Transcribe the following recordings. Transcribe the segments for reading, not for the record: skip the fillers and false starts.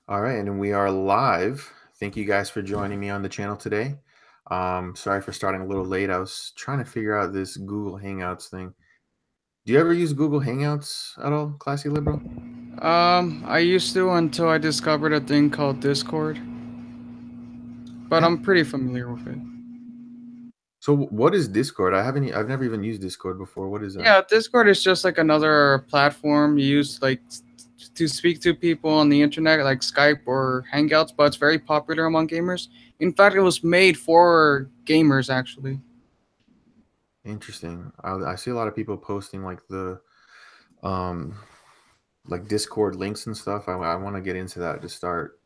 All right, and we are live. Thank you guys for joining me on the channel today. Sorry for starting a little late. I was trying to figure out this Google Hangouts thing. Do you ever use Google Hangouts at all, Classy Liberal? I used to until I discovered a thing called Discord, but Yeah. I'm pretty familiar with it. So what is Discord? I've never even used Discord before. What is that? Yeah, Discord is just like another platform you use to speak to people on the internet, like Skype or Hangouts, but it's very popular among gamers. In fact, it was made for gamers actually. Interesting. I see a lot of people posting um like Discord links and stuff. I want to get into that to start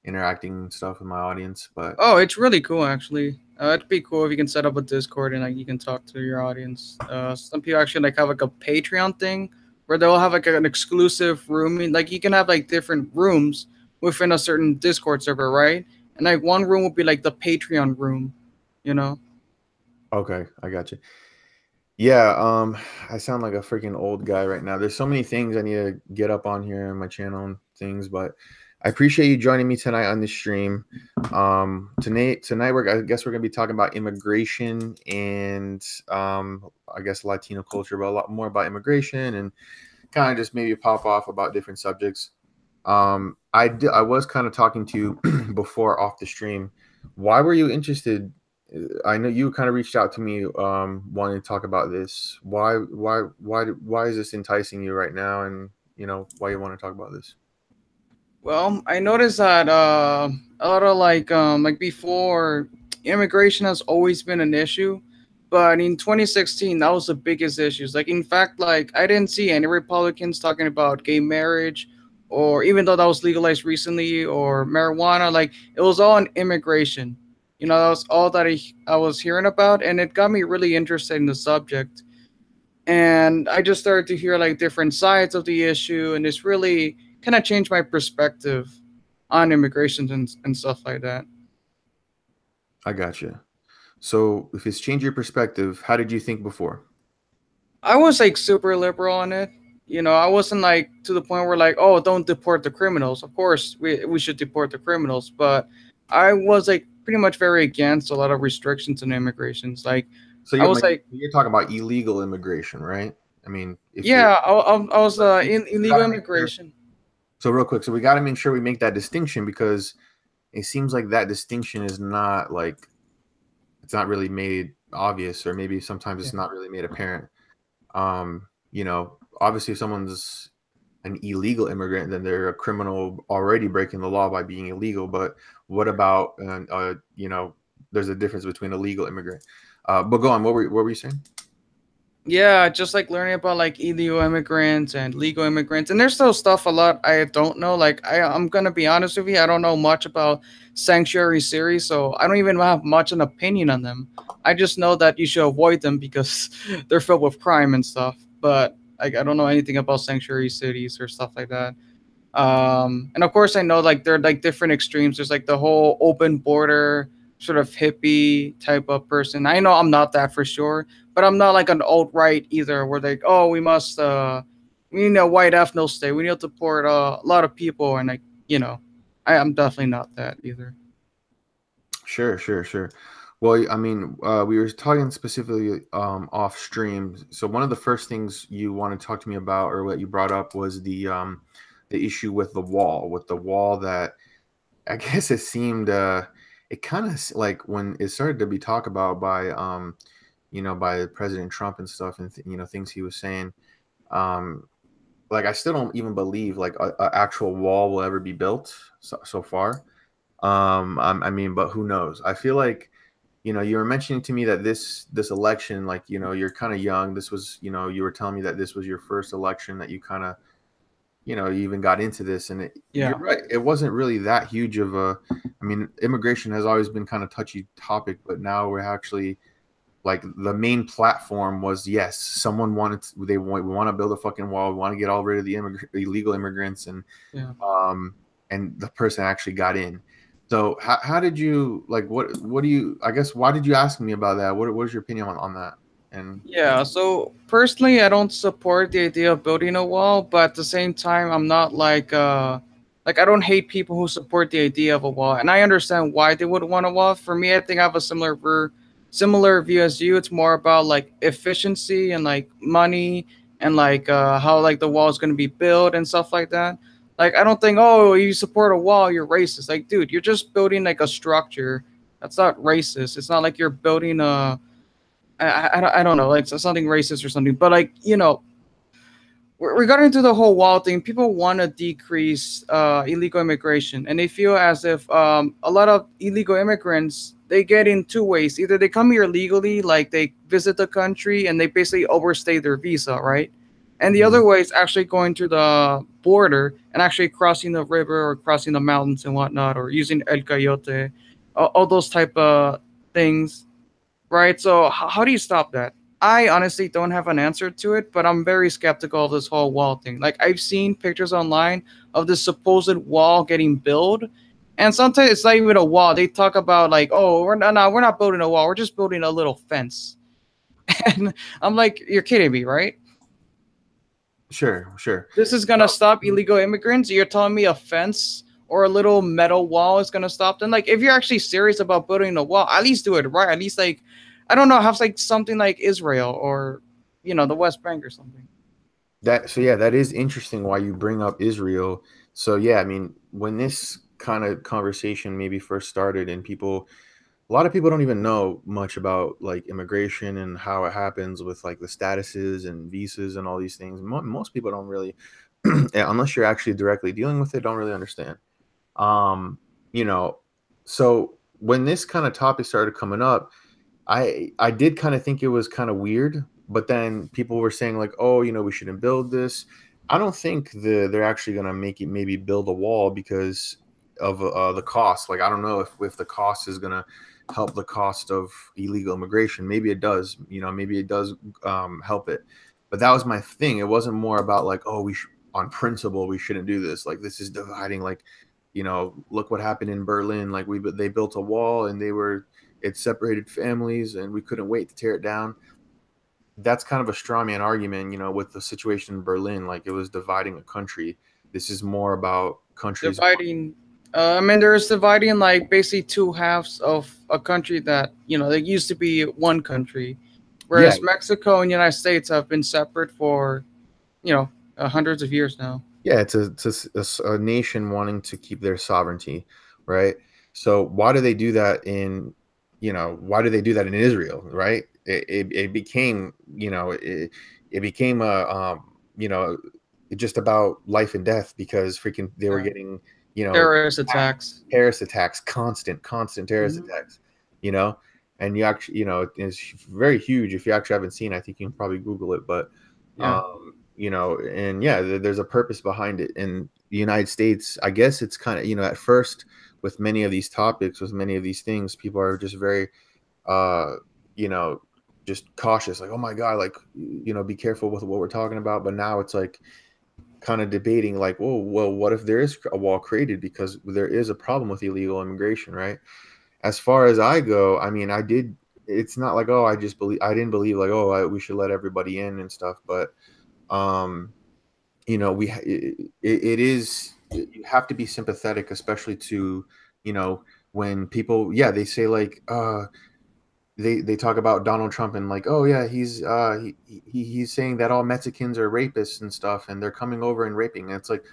interacting and stuff with my audience, but Oh, it's really cool actually. It'd be cool if you can set up a Discord and like you can talk to your audience. Some people actually like have like a Patreon thing where they'll have like an exclusive room. Like you can have like different rooms within a certain Discord server, right? And like one room would be like the Patreon room, you know? okay, I got you. Yeah, I sound like a freaking old guy right now. There's so many things I need to get up on here on my channel and things, but I appreciate you joining me tonight on this stream. Tonight I guess we're gonna be talking about immigration and I guess Latino culture, but a lot more about immigration and kind of just maybe pop off about different subjects. I was kind of talking to you before off the stream. Why were you interested? I know you kind of reached out to me, wanting to talk about this. Why is this enticing you right now? And why you want to talk about this? Well, I noticed that a lot of like before, immigration has always been an issue, but in 2016 that was the biggest issues. Like in fact, like I didn't see any Republicans talking about gay marriage, or even though that was legalized recently, or marijuana. Like it was all on immigration. That was all that I was hearing about, and it got me really interested in the subject. And I just started to hear like different sides of the issue, and it's really kind of changed my perspective on immigration and stuff like that. I got you. So if it's changed your perspective, how did you think before? I was like super liberal on it. I wasn't like to the point where like, oh, don't deport the criminals. Of course, we should deport the criminals, but I was like pretty much very against a lot of restrictions on immigrations. Like, So I you're was like, you're talking about illegal immigration, right? I mean, if you're yeah, I was we illegal gotta make sure. immigration. So real quick, so we got to make sure we make that distinction because it seems like that distinction is not like it's not really made obvious, or maybe sometimes Yeah. it's not really made apparent. Obviously, if someone's an illegal immigrant, then they're a criminal already breaking the law by being illegal. But what about, there's a difference between a legal immigrant. But go on. What were you saying? Yeah, just like learning about like illegal immigrants and legal immigrants. And there's still stuff a lot I don't know. Like I'm gonna be honest with you, I don't know much about sanctuary series, so I don't even have much an opinion on them. I just know that you should avoid them because they're filled with crime and stuff. But like I don't know anything about sanctuary cities or stuff like that. And of course I know like there are like different extremes. There's like the whole open border sort of hippie type of person. I know I'm not that for sure, but I'm not like an alt right either where like, oh, we need a white ethno state, we need to support a lot of people, and like, you know I'm definitely not that either. Sure, sure, sure. Well, I mean, we were talking specifically off stream. So one of the first things you want to talk to me about, or what you brought up, was the issue with the wall that I guess it seemed it kind of like when it started to be talked about by by President Trump and stuff, and things he was saying. Um, like I still don't even believe like a actual wall will ever be built so far. I mean, but who knows? I feel like you were mentioning to me that this election, like you're kind of young. This was you were telling me that this was your first election that you kind of you even got into this, and Yeah. you're right. It wasn't really that huge of a. I mean, immigration has always been kind of touchy topic, but now we're actually like the main platform was, yes, someone wanted we want to build a fucking wall. We want to get all rid of the illegal immigrants, Yeah. um and the person actually got in. So how did you like what do you, I guess, why did you ask me about that? What is your opinion on that? And Yeah, so personally, I don't support the idea of building a wall, but at the same time, I'm not like Like I don't hate people who support the idea of a wall, and I understand why they would want a wall. For me, I think I have a similar view as you. It's more about like efficiency and like money and like how like the wall is going to be built and stuff like that. Like I don't think, oh, you support a wall, you're racist. Like dude, you're just building like a structure. That's not racist. It's not like you're building a I don't know, like something racist or something. But like regarding to the whole wall thing, people want to decrease illegal immigration, and they feel as if a lot of illegal immigrants they get in two ways. Either they come here legally, like they visit the country and they basically overstay their visa, right? And the other Mhm. way is actually going to the border and actually crossing the river or crossing the mountains and whatnot, or using El Coyote, all those type of things, right? So how do you stop that? I honestly don't have an answer to it, but I'm very skeptical of this whole wall thing. Like I've seen pictures online of this supposed wall getting built, and sometimes it's not even a wall. They talk about like, oh, we're not, no, we're not building a wall. We're just building a little fence. And I'm like, you're kidding me, right? Sure, sure. This is gonna Well, stop illegal immigrants. You're telling me a fence or a little metal wall is gonna stop them? Like, if you're actually serious about building a wall, at least do it right. At least like, I don't know, have like something like Israel or the West Bank or something. yeah, that is interesting why you bring up Israel. So yeah, I mean, when this kind of conversation maybe first started and people a lot of people don't even know much about like immigration and how it happens with like the statuses and visas and all these things. Most people don't really unless you're actually directly dealing with it, don't really understand. Um, you know, so when this kind of topic started coming up, I did kind of think it was kind of weird, but then people were saying like, oh, we shouldn't build this. I don't think they're actually gonna make it maybe build a wall because of the cost. Like I don't know if the cost is gonna help the cost of illegal immigration. Maybe it does. Maybe it does help it. But that was my thing. It wasn't more about like, oh, we on principle we shouldn't do this. Like this is dividing. Like look what happened in Berlin. Like they built a wall and it separated families and we couldn't wait to tear it down. That's kind of a straw man argument, with the situation in Berlin. Like it was dividing a country. This is more about countries. Dividing, I mean, there's dividing like basically two halves of a country that, they used to be one country, Yeah, whereas Mexico and United States have been separate for, you know, hundreds of years now. yeah, it's a nation wanting to keep their sovereignty, right? So why do they do that in Israel, right? It became, it became you know, just about life and death because freaking they were Yeah. getting, Terrorist attacked. attacks. Terrorist attacks, constant terrorist Hmm. attacks, you know, and you actually, it's very huge. If you actually haven't seen, I think you can probably Google it, but Yeah. um, and yeah, there's a purpose behind it. In the United States, I guess it's kind of, at first with many of these topics, with many of these things, people are just very, uh, you know, just cautious, like, oh my God, like, be careful with what we're talking about. But now it's like kind of debating, like, well, what if there is a wall created because there is a problem with illegal immigration, right? As far as I go, I mean, it's not like, oh, I didn't believe like, oh, we should let everybody in and stuff, but, um, it is, you have to be sympathetic, especially to, you know when people, yeah, they say like, they talk about Donald Trump and like, oh yeah, he's saying that all Mexicans are rapists and stuff and they're coming over and raping, and it's like,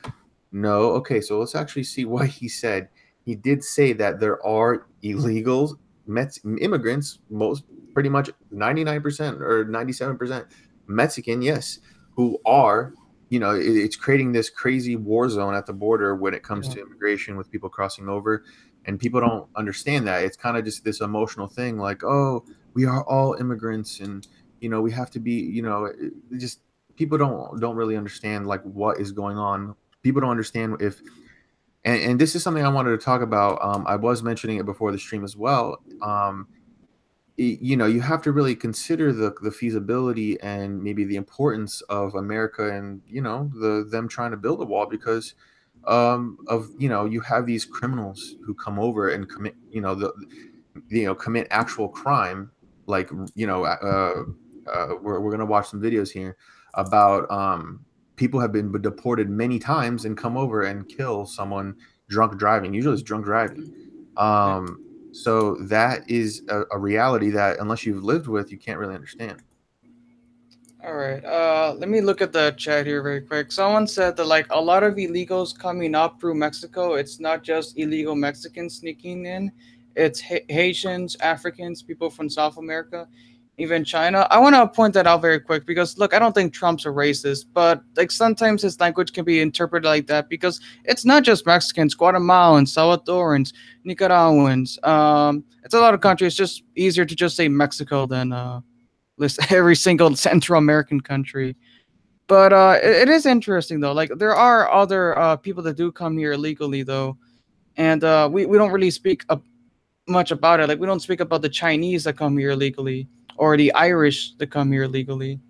no, okay, so let's actually see what he said. He did say that there are illegal immigrants, most pretty much 99% or 97% Mexican, yes, who are, it's creating this crazy war zone at the border when it comes Yeah. to immigration with people crossing over. And people don't understand that. It's kind of just this emotional thing like, oh, we are all immigrants and, we have to be, just people don't really understand like what is going on. People don't understand if, and this is something I wanted to talk about. I was mentioning it before the stream as well. You have to really consider the feasibility and maybe the importance of America and, them trying to build a wall because of, you have these criminals who come over and commit, commit actual crime, like, we're going to watch some videos here about people have been deported many times and come over and kill someone drunk driving. Usually it's drunk driving. Yeah. Um, so that is a reality that unless you've lived with, you can't really understand. All right. Let me look at the chat here very quick. Someone said that like a lot of illegals coming up through Mexico, it's not just illegal Mexicans sneaking in, it's Haitians, Africans, people from South America, even China. I want to point that out very quick because look, I don't think Trump's a racist, but like sometimes his language can be interpreted like that because it's not just Mexicans, Guatemalans, Salvadorans, Nicaraguans. It's a lot of countries. It's just easier to just say Mexico than list every single Central American country. But it is interesting though. Like there are other people that do come here illegally though, and we don't really speak much about it. Like we don't speak about the Chinese that come here illegally or the Irish that come here illegally.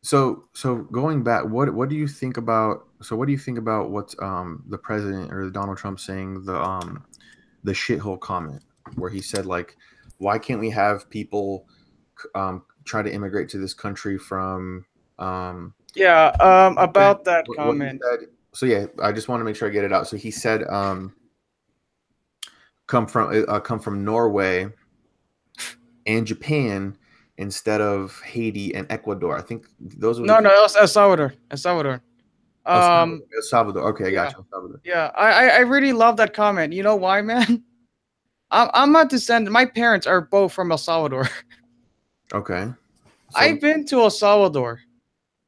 So going back, what do you think about? So what do you think about what's the president or Donald Trump saying the shithole comment where he said like, why can't we have people try to immigrate to this country from um, Yeah. said- About that what he comment. said. So yeah, I just want to make sure I get it out. So he said come from Norway and Japan instead of Haiti and Ecuador. I think those were the No, no, El Salvador. El Salvador. El Salvador. Um. El Salvador. Okay, I Yeah. got you. El Salvador. Yeah. I really love that comment. You know why, man? I'm not descendant. My parents are both from El Salvador. Okay. So I've been to El Salvador,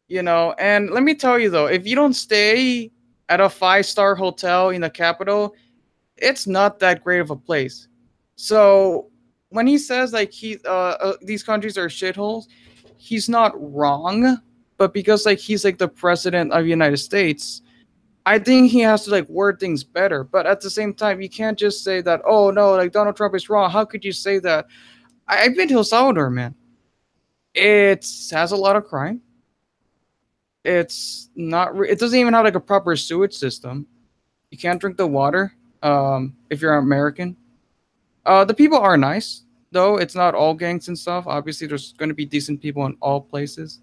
you know, and let me tell you though, if you don't stay at a five-star hotel in the capital, it's not that great of a place. So when he says like these countries are shitholes, he's not wrong, but because like he's like the president of the United States, I think he has to like word things better. But at the same time, you can't just say that, oh no, like Donald Trump is wrong. How could you say that? I've been to El Salvador, man. It has a lot of crime. It's not. It doesn't even have like a proper sewage system. You can't drink the water. If you're American, the people are nice though. It's not all gangs and stuff. Obviously, there's going to be decent people in all places.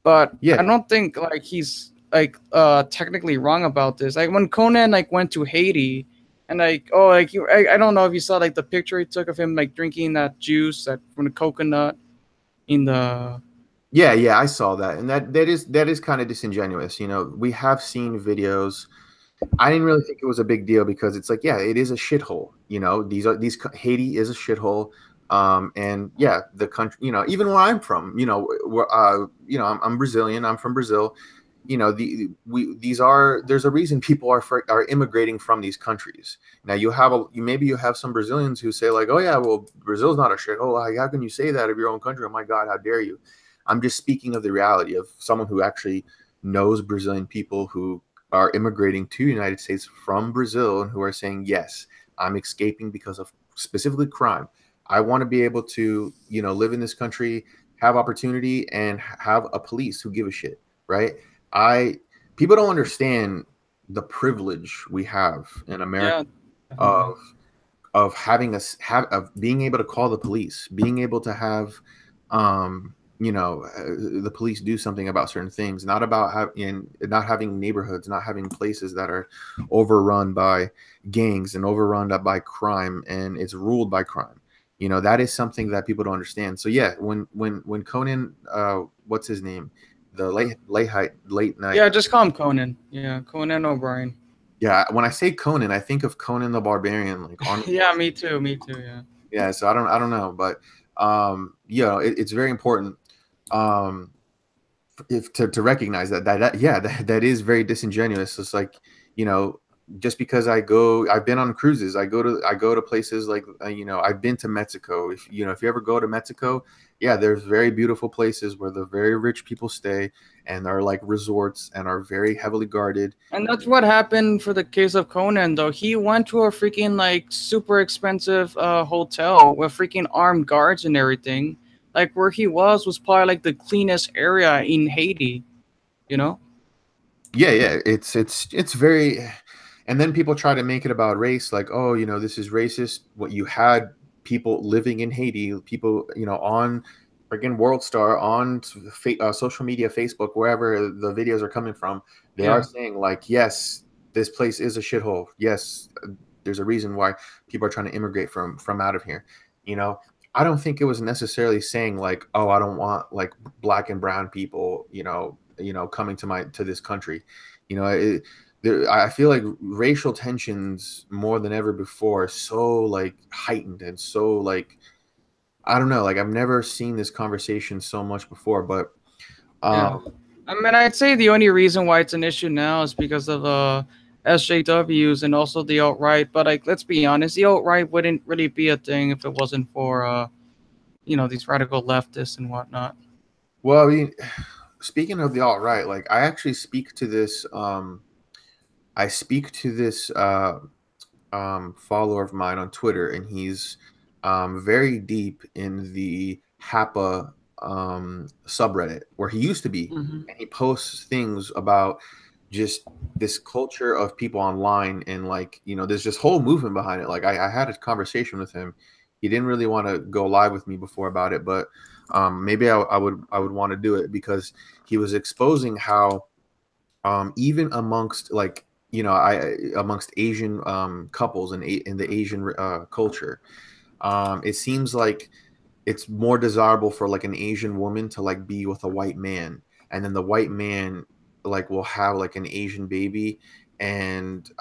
But yeah, I don't think like he's like technically wrong about this. Like when Conan like went to Haiti, and like oh like you, I don't know if you saw like the picture he took of him like drinking that juice that from the coconut in the yeah, I saw that, and that is kind of disingenuous. You know, we have seen videos. I didn't really think it was a big deal because it's like, yeah, it is a shithole. You know, Haiti is a shithole. And yeah, the country, you know, even where I'm from, I'm Brazilian. I'm from Brazil. You know, there's a reason people are immigrating from these countries. Now you have some Brazilians who say like, oh yeah, well Brazil's not a shithole. Like, how can you say that of your own country? Oh my God, how dare you? I'm just speaking of the reality of someone who actually knows Brazilian people who are immigrating to the United States from Brazil and who are saying, yes, I'm escaping because of specifically crime. I want to be able to, live in this country, have opportunity, and have a police who give a shit, right? I People don't understand the privilege we have in America yeah definitely. of having us have of being able to call the police, being able to have the police do something about certain things, not about not having neighborhoods, not having places that are overrun by gangs and overrun by crime and it's ruled by crime. That is something that people don't understand. So yeah, when Conan, what's his name, the late night, Yeah, just call him Conan. Yeah, Conan O'Brien. yeah, when I say Conan, I think of Conan the Barbarian, like Arnold. Yeah, me too. Me too. Yeah. Yeah, so I don't know, but it's very important um if to recognize that yeah, that is very disingenuous. It's like, you know just because I've been on cruises, I go to places like, I've been to Mexico. If you ever go to Mexico, yeah, there's very beautiful places where the very rich people stay, and are like resorts and are very heavily guarded. And that's what happened for the case of Conan, though. He went to a freaking like super expensive hotel with freaking armed guards and everything. Like where he was probably like the cleanest area in Haiti. You know? Yeah, it's very, and then people try to make it about race, like, oh, this is racist. What you had people living in Haiti, people, on freaking World Star on social media, Facebook, wherever the videos are coming from, they are Yeah, saying like, yes, this place is a shithole. Yes, there's a reason why people are trying to immigrate from out of here. You know, I don't think it was necessarily saying like, oh, I don't want like black and brown people, coming to this country. You know, I feel like racial tensions more than ever before are so like heightened and so like I don't know. Like I've never seen this conversation so much before, but yeah. um, I mean, I'd say the only reason why it's an issue now is because of SJWs and also the alt right. But like, let's be honest, the alt right wouldn't really be a thing if it wasn't for these radical leftists and whatnot. well, I mean, speaking of the alt right, like I actually speak to this. I speak to this follower of mine on Twitter, and he's very deep in the Happa subreddit where he used to be, Hmm. and he posts things about just this culture of people online, and like there's this whole movement behind it. Like I had a conversation with him. He didn't really want to go live with me before about it, but maybe I would want to do it because he was exposing how even amongst like I amongst Asian couples in the Asian culture, it seems like it's more desirable for like an Asian woman to like be with a white man, and then the white man like will have like an Asian baby, and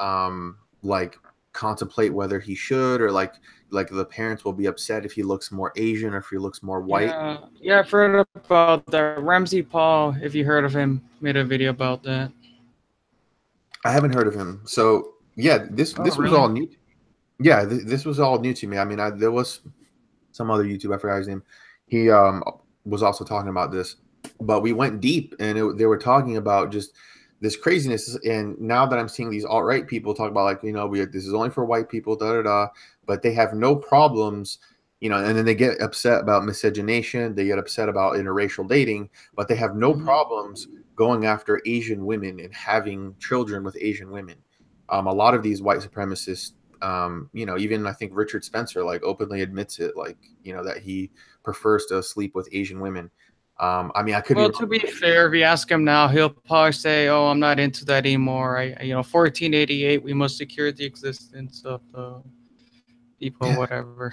like contemplate whether he should, or like the parents will be upset if he looks more Asian or if he looks more white. Yeah, yeah, I've heard about that. Ramsey Paul, if you heard of him, made a video about that. I haven't heard of him, so yeah, this Oh, this was really? all new. Yeah, this was all new to me. I mean, there was some other YouTube, I forgot his name. He was also talking about this, but we went deep, and they were talking about just this craziness. And now that I'm seeing these alt right people talk about like this is only for white people, da da da, but they have no problems, and then they get upset about miscegenation, they get upset about interracial dating, but they have no Hmm. problems going after Asian women and having children with Asian women. A lot of these white supremacists, even I think Richard Spencer like openly admits it, like that he prefers to sleep with Asian women. I mean, I could be Well, wrong. to be fair, if you ask him now, he'll probably say, "Oh, I'm not into that anymore. 1488, we must secure the existence of the people, Yeah, whatever."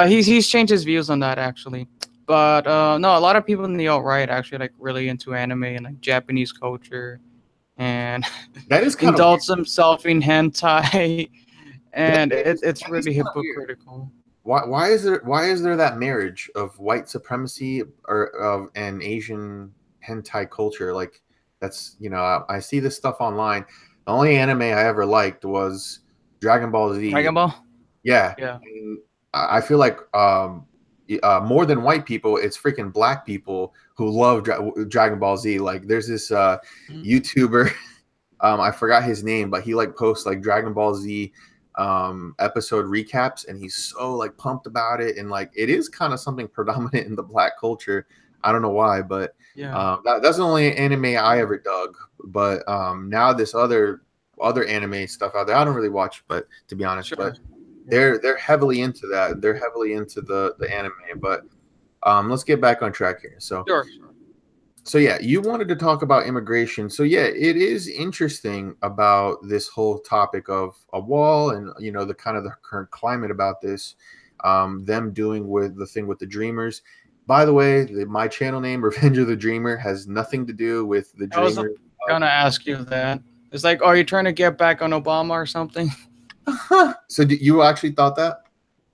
He's changed his views on that actually. But no, a lot of people in the alt right actually like really into anime and like Japanese culture and that is kind of indulge themselves in hentai, that, and that is it's that is really kind of weird. hypocritical. Why is there that marriage of white supremacy or of an Asian hentai culture? Like that's I see this stuff online. The only anime I ever liked was Dragon Ball Z. Dragon Ball. Yeah, Yeah. and I feel like more than white people, it's freaking black people who love Dragon Ball Z. Like there's this YouTuber, I forgot his name, but he like posts like Dragon Ball Z episode recaps, and he's so like pumped about it, and like it is kind of something predominant in the black culture. I don't know why, but Yeah. that's the only anime I ever dug. But now this other anime stuff out there, I don't really watch, but to be honest, Sure. but Yeah. they're heavily into that. They're heavily into the anime. But let's get back on track here. Sure. Sure. So yeah, you wanted to talk about immigration. So yeah, it is interesting about this whole topic of a wall, and the kind of the current climate about this. Them doing with the thing with the Dreamers. By the way, my channel name Revenge of the Dreamer has nothing to do with the I was Dreamers. gonna ask you that. It's like, are you trying to get back on Obama or something? So you actually thought that?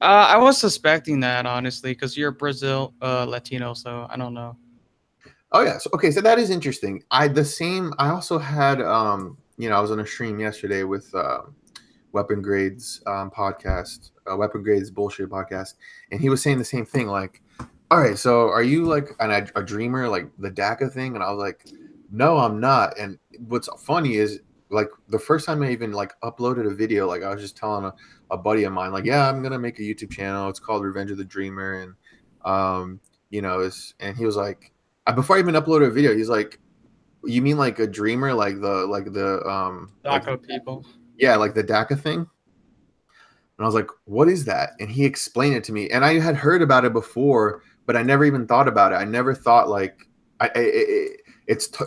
I was suspecting that honestly, because you're Brazil Latino, so I don't know. Oh yeah. So okay, so that is interesting. I also had I was on a stream yesterday with Weapon Grades podcast, Weapon Grades bullshit podcast, and he was saying the same thing. Like, all right, so are you like a dreamer, like the DACA thing? And I was like, no, I'm not. And what's funny is like the first time I even like uploaded a video, like I was just telling a buddy of mine, like, yeah, I'm gonna make a YouTube channel. It's called Revenge of the Dreamer, and and he was like, before I even uploaded a video, he's like, you mean like a dreamer, like DACA people. yeah, like the DACA thing? And I was like, what is that? And he explained it to me. And I had heard about it before, but I never even thought about it. I never thought like it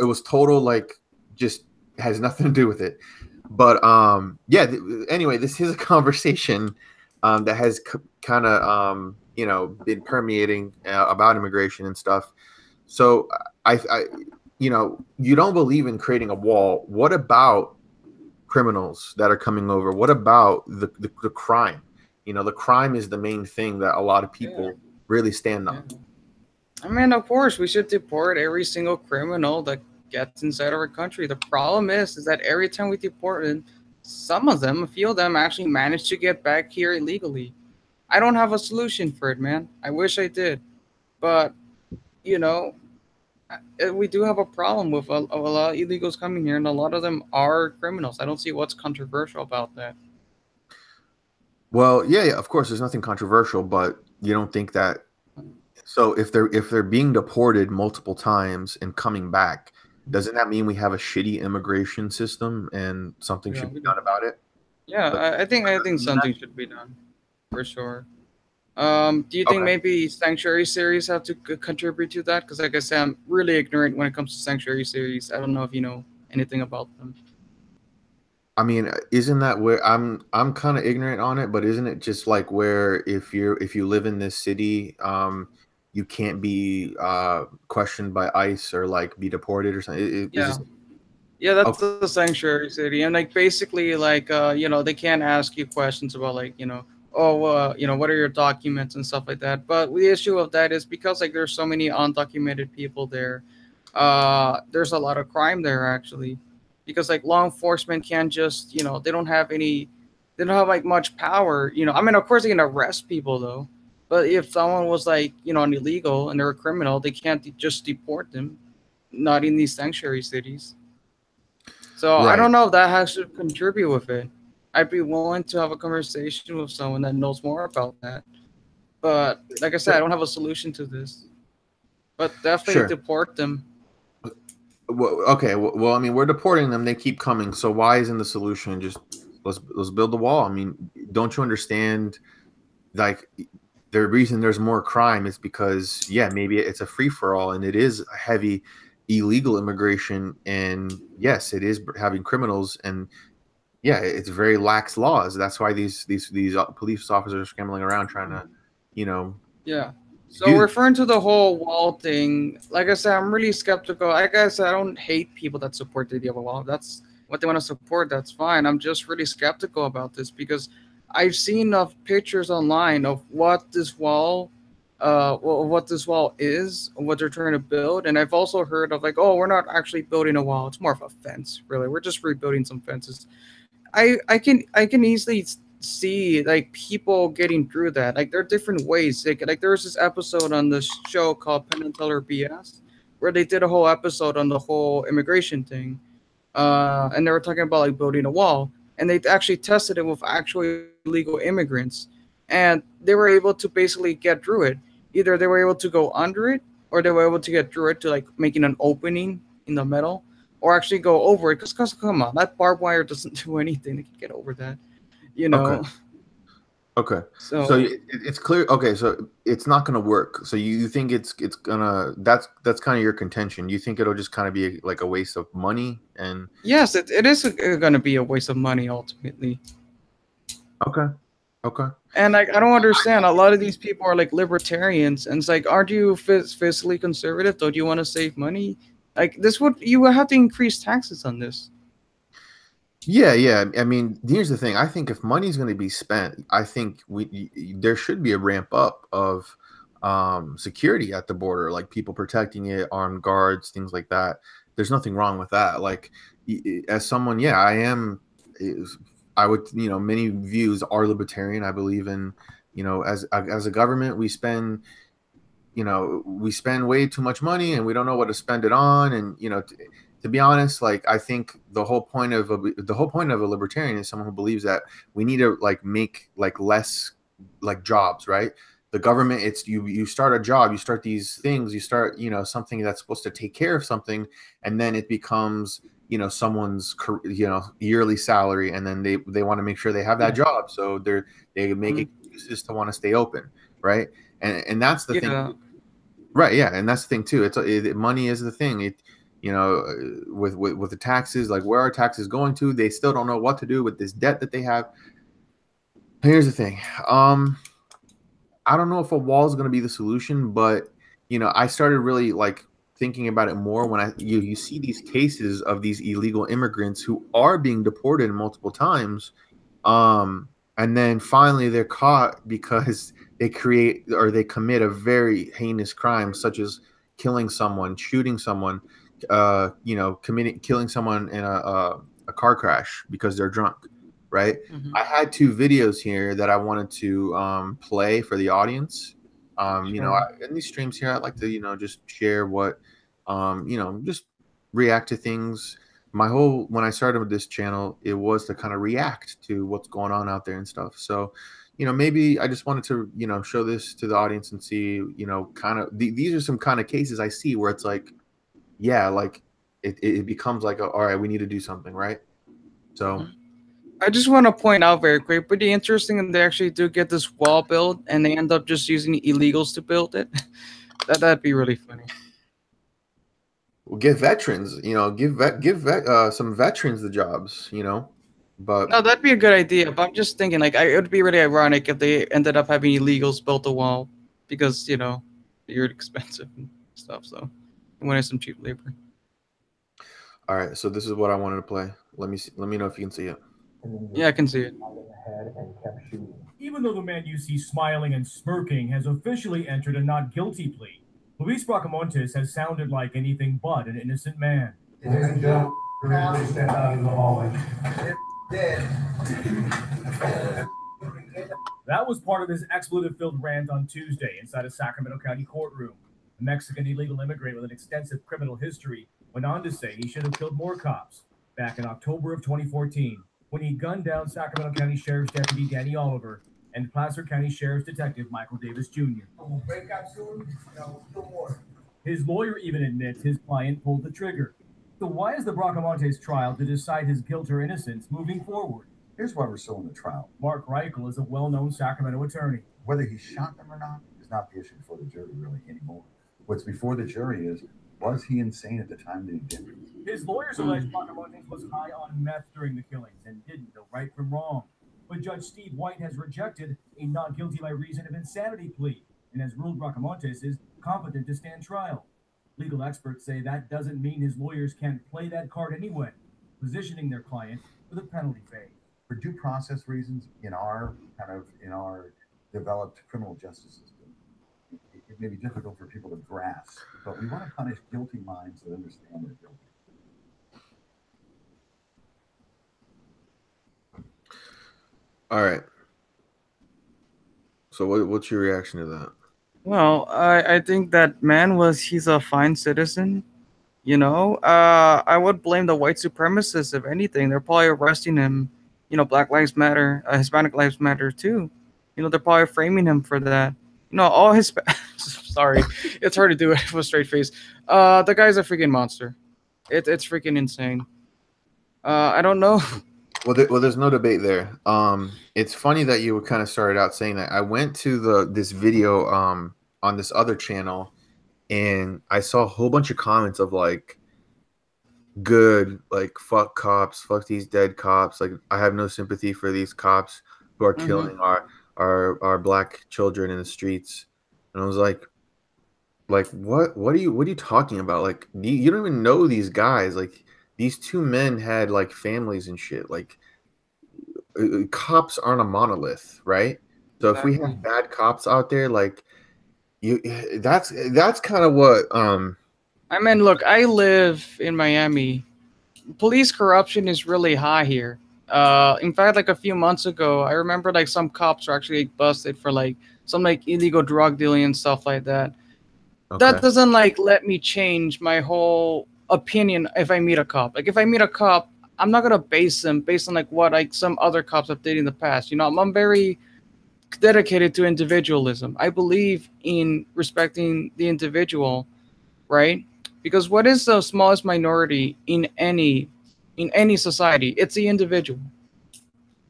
was total like just has nothing to do with it. But yeah. Anyway, this is a conversation that has kind of been permeating about immigration and stuff. So I you don't believe in creating a wall. What about criminals that are coming over? What about the crime? The crime is the main thing that a lot of Yeah, people really stand yeah. on. I mean, of course, we should deport every single criminal that gets inside our country. The problem is that every time we deport them, some of them, a few of them, actually manage to get back here illegally. I don't have a solution for it, man. I wish I did, but you know, we do have a problem with a lot of illegals coming here, and a lot of them are criminals. I don't see what's controversial about that. Well, yeah, yeah, of course, there's nothing controversial, but you don't think that. So if they're being deported multiple times and coming back, doesn't that mean we have a shitty immigration system and something Yeah, should be we do. done about it? Yeah, Does I think it mean that? something should be done for sure. Do you think Okay. maybe sanctuary series have to contribute to that? Because like I said, I'm really ignorant when it comes to sanctuary series. I don't know if you know anything about them. I mean, isn't that where I'm kind of ignorant on it, but isn't it just like where if you live in this city, you can't be questioned by ICE or like be deported or something? Is Yeah, this yeah, that's okay? the sanctuary city, and like basically, like they can't ask you questions about like oh, what are your documents and stuff like that. But the issue of that is because like there's so many undocumented people there. There's a lot of crime there actually, because like law enforcement can't just they don't have any, they don't have like much power. I mean, of course they can arrest people though, but if someone was like an illegal and they're a criminal, they can't just deport them. Not in these sanctuary cities. So I Right. don't know if that has to contribute with it. I'd be willing to have a conversation with someone that knows more about that. But like I said, I Sure. don't have a solution to this. But definitely Sure. deport them. Well, okay. Well, I mean, we're deporting them. They keep coming. So why isn't the solution just let's build the wall? I mean, don't you understand? Like the reason there's more crime is because yeah, maybe it's a free for all, and it is a heavy illegal immigration, and yes, it is having criminals, and yeah, it's very lax laws. That's why these police officers are scrambling around trying to, you know, Yeah. So do. referring to the whole wall thing, like I said, I'm really skeptical. Like I said, I don't hate people that support the idea of a wall. That's what they want to support. That's fine. I'm just really skeptical about this because I've seen enough pictures online of what this wall is, what they're trying to build, and I've also heard of like, oh, we're not actually building a wall. It's more of a fence, really. We're just rebuilding some fences. I can easily see like people getting through that. Like there are different ways. Like there was this episode on this show called Penn and Teller BS, where they did a whole episode on the whole immigration thing. And they were talking about like building a wall, and they actually tested it with actual illegal immigrants, and they were able to basically get through it. Either they were able to go under it, or they were able to get through it to like making an opening in the metal, or actually go over it. Because come on, that barbed wire doesn't do anything. They can get over that, you Okay. know. Okay. So So it's clear. Okay, so it's not going to work. So you think it's gonna that's kind of your contention. You think it'll just kind of be like a waste of money and yes, it is going to be a waste of money ultimately. okay, okay. And like I don't understand. A lot of these people are like libertarians, and it's like, aren't you fiscally conservative? Don't you want to save money? Like this would you would have to increase taxes on this. Yeah, yeah. I mean, here's the thing. I think if money's going to be spent, I think there should be a ramp up of security at the border, like people protecting it, armed guards, things like that. There's nothing wrong with that. Like as someone, yeah, I am. is- I would, many views are libertarian. I believe in, as a government, we spend way too much money and we don't know what to spend it on, and to be honest, like I think the whole point of a libertarian is someone who believes that we need to like make like less like jobs, right? The government, it's you start a job, you start these things, you start something that's supposed to take care of something, and then it becomes someone's yearly salary, and then they want to make sure they have that Yeah, job, so they make mm, excuses to want to stay open, right? And that's the thing yeah. Right, yeah, and that's the thing too. Money is the thing. With the taxes, like where are taxes going to? They still don't know what to do with this debt that they have. Here's the thing. I don't know if a wall is going to be the solution, but I started really like thinking about it more when you see these cases of these illegal immigrants who are being deported multiple times, um, and then finally they're caught because they create or they commit a very heinous crime, such as killing someone, shooting someone, committing killing someone in a car crash because they're drunk, right? Hmm. I had two videos here that I wanted to play for the audience. Sure. In these streams here, I like to, just share what, just react to things. My whole when I started with this channel, it was to kind of react to what's going on out there and stuff. So, maybe I just wanted to, show this to the audience and see, kind of these are some kind of cases I see where it's like, yeah, like it becomes like, all right, we need to do something, right? So, Mhm. I just want to point out very quick, pretty interesting, and they actually do get this wall built, and they end up just using illegals to build it. That'd be really funny. well, give veterans, some veterans the jobs, but No, that'd be a good idea. But I'm just thinking, like, it would be really ironic if they ended up having illegals build the wall because you're expensive and stuff. So, I wanted some cheap labor. all right. So this is what I wanted to play. Let me know if you can see it. Yeah, I can see it. Even though the man you see smiling and smirking has officially entered a not guilty plea, Luis Bracamontes has sounded like anything but an innocent man. Ladies and gentlemen, please step out in the hallway. That was part of his expletive-filled rant on Tuesday inside a Sacramento County courtroom. A Mexican illegal immigrant with an extensive criminal history went on to say he should have killed more cops back in October of 2014 when he gunned down Sacramento County Sheriff's Deputy Danny Oliver and Placer County Sheriff's Detective Michael Davis Jr. We'll break up soon. No, still more. His lawyer even admits his client pulled the trigger. So why is the Bracamontes trial to decide his guilt or innocence moving forward? Here's why we're still in the trial. Mark Reichel is a well-known Sacramento attorney. Whether he shot them or not is not the issue before the jury really anymore. What's before the jury is, was he insane at the time that he did it? His lawyers allege Bracamontes was high on meth during the killings and didn't know right from wrong. But Judge Steve White has rejected a not guilty by reason of insanity plea and has ruled Bracamontes is competent to stand trial. Legal experts say that doesn't mean his lawyers can't play that card anyway, positioning their client for the penalty phase. For due process reasons, in our developed criminal justice system, it may be difficult for people to grasp, but we want to punish guilty minds that understand they're guilty. All right. So what's your reaction to that? Well, I think that man he's a fine citizen. I would blame the white supremacists if anything. They're probably arresting him. Black Lives Matter, Hispanic Lives Matter too. They're probably framing him for that. All his. Sorry, it's hard to do it with a straight face. The guy's a freaking monster. It's freaking insane. I don't know. Well, there's no debate there. It's funny that you kind of started out saying that. I went to this video on this other channel, and I saw a whole bunch of comments of like, good, like fuck cops, fuck these dead cops. Like I have no sympathy for these cops who are Hmm. killing our black children in the streets. And I was like what are you talking about? Like you don't even know these guys. Like these two men had like families and shit. Like cops aren't a monolith, right? So if we Exactly. have bad cops out there, like you, that's kind of what I mean, look, I live in Miami. Police corruption is really high here. In fact, like a few months ago, I remember like some cops were actually busted for like some like illegal drug dealing and stuff like that. That okay. doesn't like let me change my whole opinion if I meet a cop. Like if I meet a cop, I'm not gonna base them based on like what like some other cops have did in the past. I'm very dedicated to individualism. I believe in respecting the individual, right? Because what is the smallest minority in any society? It's the individual,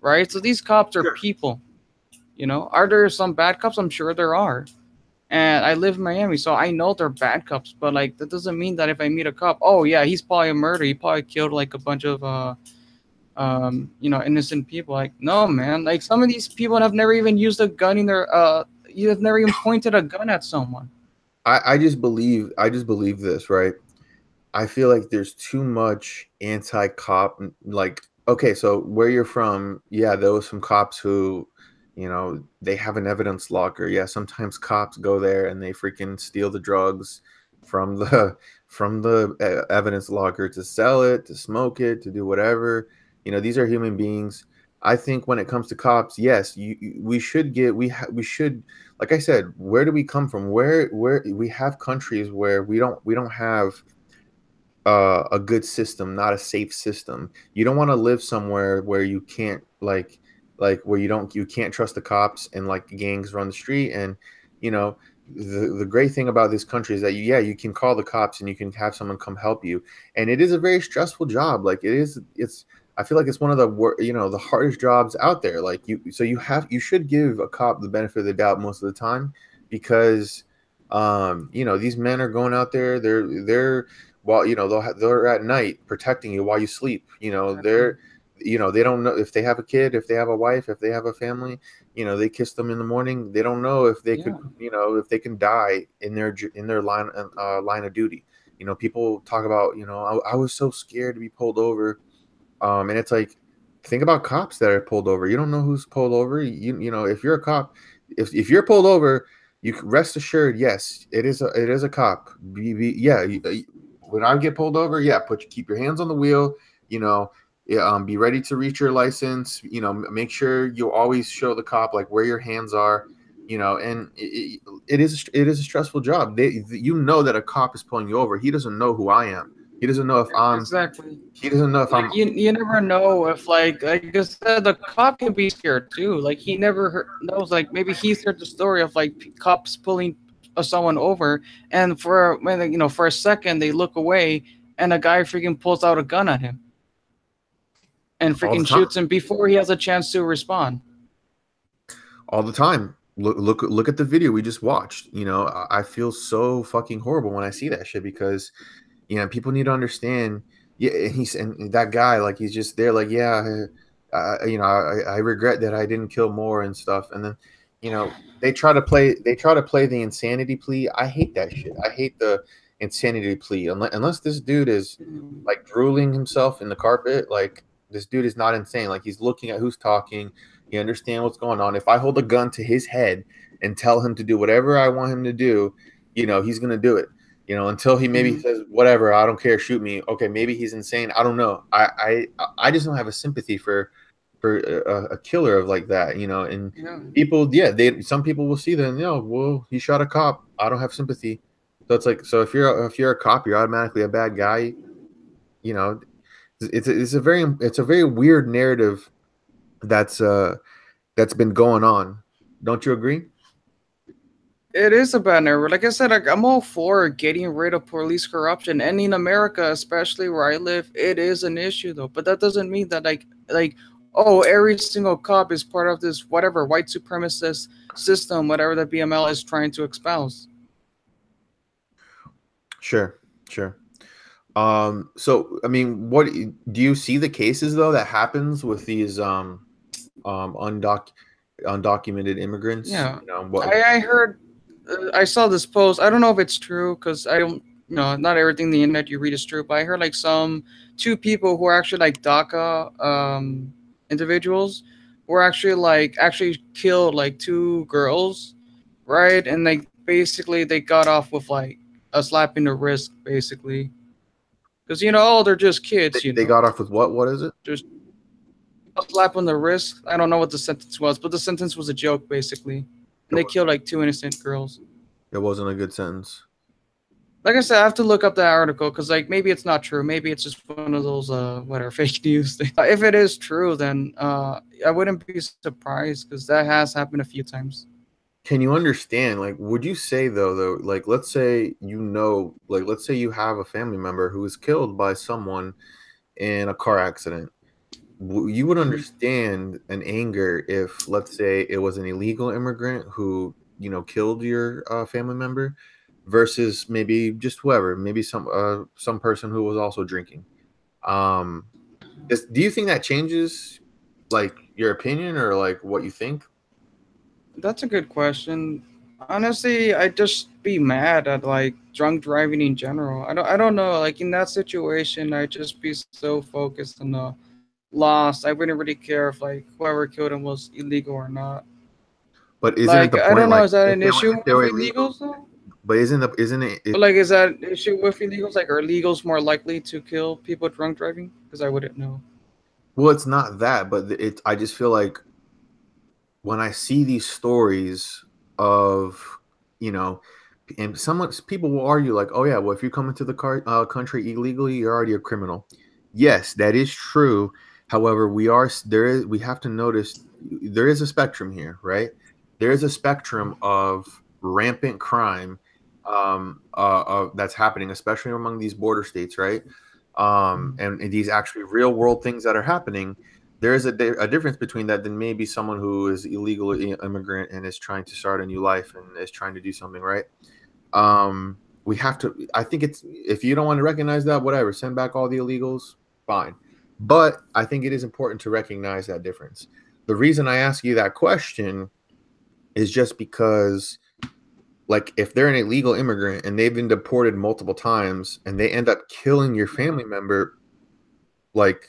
right? So these cops are Sure. people. Are there some bad cops? I'm sure there are. And I live in Miami, so I know they're bad cops. But like that doesn't mean that if I meet a cop, oh yeah, he's probably a murderer. He probably killed like a bunch of innocent people. Like no, man. Like some of these people have never even used a gun in their you have never even pointed a gun at someone. I just believe this, right? I feel like there's too much anti-cop. Like, okay, so where you're from, yeah, there was some cops who, they have an evidence locker. Yeah, sometimes cops go there and they freaking steal the drugs from the from the evidence locker to sell it, to smoke it, to do whatever. These are human beings. I think when it comes to cops, yes, we should we should, like I said, where do we come from? Where we have countries where we don't have a good system, not a safe system. You don't want to live somewhere where you can't like where you can't trust the cops and like gangs run the street. And you know the great thing about this country is that you can call the cops and you can have someone come help you. And it is a very stressful job. Like it's I feel like it's one of the hardest jobs out there. Like you should give a cop the benefit of the doubt most of the time, because these men are going out there, they're while they're at night protecting you while you sleep. Exactly. They don't know if they have a kid, if they have a wife, if they have a family. They kiss them in the morning. They don't know if they Yeah. could, if they can die in their line of duty. People talk about, I was so scared to be pulled over. And it's like, think about cops that are pulled over. You don't know who's pulled over. If you're a cop, if you're pulled over, you can rest assured, yes, it is a cop. Yeah, when I get pulled over, yeah, keep your hands on the wheel. You know, yeah, be ready to reach your license. Make sure you always show the cop like where your hands are. And it is a stressful job. You know that a cop is pulling you over. He doesn't know who I am. He doesn't know if I'm. Exactly. He doesn't know if Like I'm. you never know if like I said, the cop can be scared too. Like he never knows. Like maybe he's heard the story of like cops pulling someone over, and for a second they look away, and a guy freaking pulls out a gun at him and All the freaking time. shoots him before he has a chance to respond. All the time. Look at the video we just watched. I feel so fucking horrible when I see that shit, because people need to understand. Yeah, and that guy, like, he's just there, like, yeah, I regret that I didn't kill more and stuff. And then they try to play the insanity plea. I hate that shit. I hate the insanity plea. Unless this dude is like drooling himself in the carpet, like, this dude is not insane. Like, he's looking at who's talking. He understands what's going on. If I hold a gun to his head and tell him to do whatever I want him to do, he's gonna do it. Until he maybe Mm-hmm. says, whatever, I don't care, shoot me. Okay, maybe he's insane. I don't know. I just don't have a sympathy for a killer of like that. And Yeah. people, yeah, some people will see that, and, well, he shot a cop. I don't have sympathy. So it's like, so if you're a cop, you're automatically a bad guy. You know, it's a very weird narrative that's that's been going on. Don't you agree? It is a bad narrative. Like I said, I'm all for getting rid of police corruption, and in America, especially where I live, it is an issue though. But that doesn't mean that like oh, every single cop is part of this whatever white supremacist system, whatever the BML is trying to espouse. Sure, sure. So I mean, what do you see the cases though that happens with these undocumented immigrants? Yeah, What? I heard, I saw this post. I don't know if it's true because I don't, not everything in the internet you read is true. But I heard like some two people who are actually like DACA individuals were actually killed like two girls, right? And like basically they got off with like a slap in the wrist, basically, because oh they're just they, kids, they got off with what? What is it? just a slap on the wrist. I don't know what the sentence was, but the sentence was a joke basically, It and they was. killed like two innocent girls. It wasn't a good sentence. Like I said, I have to look up that article because like maybe it's not true. Maybe it's just one of those whatever fake news things. If it is true, then I wouldn't be surprised because that has happened a few times. Can you understand? Like, would you say though, like, let's say you have a family member who is killed by someone in a car accident. You would Mhm. understand an anger if, let's say, it was an illegal immigrant who killed your family member, versus maybe just whoever, maybe some person who was also drinking. Um, do you think that changes like your opinion or like what you think? That's a good question. Honestly, I'd just be mad at like drunk driving in general. I don't know. Like in that situation, I'd just be so focused on the loss. I wouldn't really care if like whoever killed him was illegal or not. But isn't it Like the I point don't know, like is that if an they were issue if they with were illegal? illegals though? But isn't it But like, is that an issue with illegals? Like, are illegals more likely to kill people drunk driving? Because I wouldn't know. well, it's not that, but I just feel like when I see these stories of, you know, and people will argue like, oh yeah, well if you come into the country illegally, you're already a criminal. Yes, that is true. However, we have to notice there is a spectrum here, right? There is a spectrum of rampant crime that's happening, especially among these border states, right? And these actually real world things that are happening. There is a difference between that than maybe someone who is illegal immigrant and is trying to start a new life and is trying to do something, right? We have to. I think it's, if you don't want to recognize that, whatever, send back all the illegals, fine. But I think it is important to recognize that difference. The reason I ask you that question is just because, like, if they're an illegal immigrant and they've been deported multiple times and they end up killing your family member, like,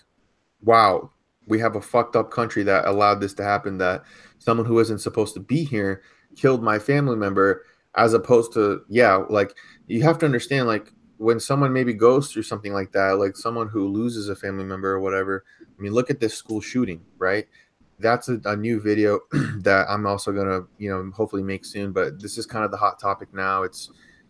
wow, we have a fucked up country that allowed this to happen, that someone who isn't supposed to be here killed my family member, as opposed to, yeah, like, you have to understand, like, when someone maybe goes through something like that, like someone who loses a family member or whatever. I mean, look at this school shooting, right? That's a new video that I'm also gonna, hopefully make soon. But this is kind of the hot topic now.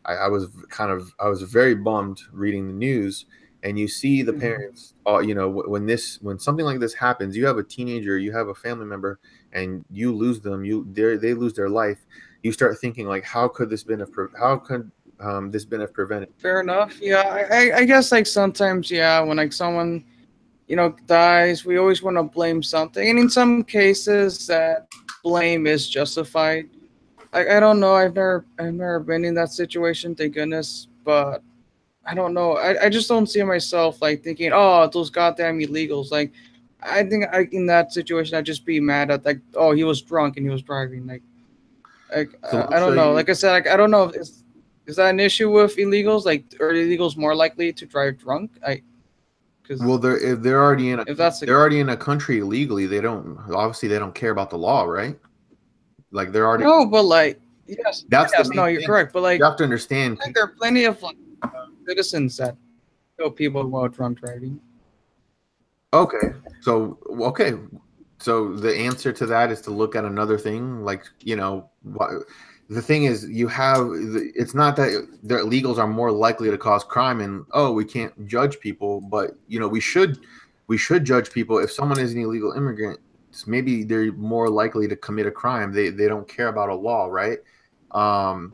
I was very bummed reading the news, and you see the parents, when something like this happens, you have a teenager, you have a family member, and you lose them, they lose their life. You start thinking like, how could this been have prevented? Fair enough. Yeah, I guess like sometimes, yeah, when like someone dies, we always want to blame something, and in some cases, that blame is justified. I don't know. I've never been in that situation, thank goodness, but I don't know. I just don't see myself like thinking, oh, those goddamn illegals. Like, I think in that situation, I'd just be mad at like, oh, he was drunk and he was driving. So let me I show don't know. you. Like I said, like I don't know. Is that an issue with illegals? Like, are illegals more likely to drive drunk? Because Well, they're already in a if that's the they're already in a country illegally. They don't care about the law, right? Like, they're already. no, but like yes, That's the yes, main no, you're thing. correct. But You like, have to understand. I think there are plenty of like citizens that kill people while drunk driving. Okay. So the answer to that is to look at another thing. Like, the thing is, it's not that the illegals are more likely to cause crime, and oh, we can't judge people, but we should judge people. If someone is an illegal immigrant, maybe they're more likely to commit a crime. They don't care about a law, right? Um,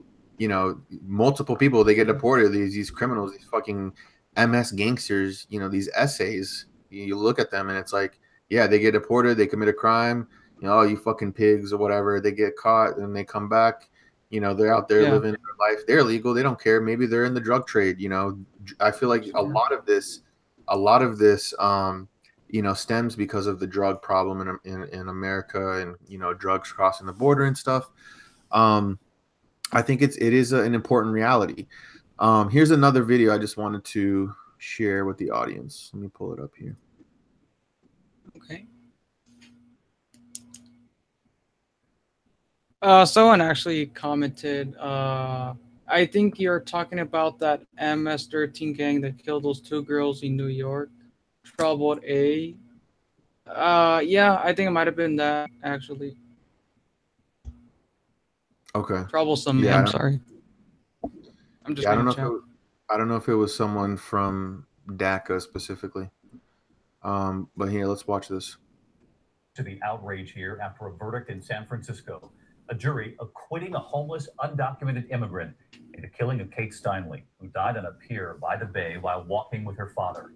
multiple people, they get deported. These criminals, these fucking MS gangsters, these essays. You look at them and it's like, yeah, they get deported, they commit a crime, oh, you fucking pigs or whatever. They get caught and they come back. They're out there Yeah, living their life. They're legal. They don't care. Maybe they're in the drug trade. I feel like sure. a lot of this, stems because of the drug problem in America, and drugs crossing the border and stuff. Um, I think it is an important reality. Here's another video I just wanted to share with the audience. Let me pull it up here. Okay. Someone actually commented. I think you're talking about that MS-13 gang that killed those two girls in New York. Troubled A. Yeah, I think it might have been that actually. Okay. Troublesome. Yeah, I'm sorry. I'm just yeah, reading chat. I don't know if it was someone from DACA specifically. But here, let's watch this. To the outrage here after a verdict in San Francisco. A jury acquitting a homeless, undocumented immigrant in the killing of Kate Steinle, who died on a pier by the bay while walking with her father.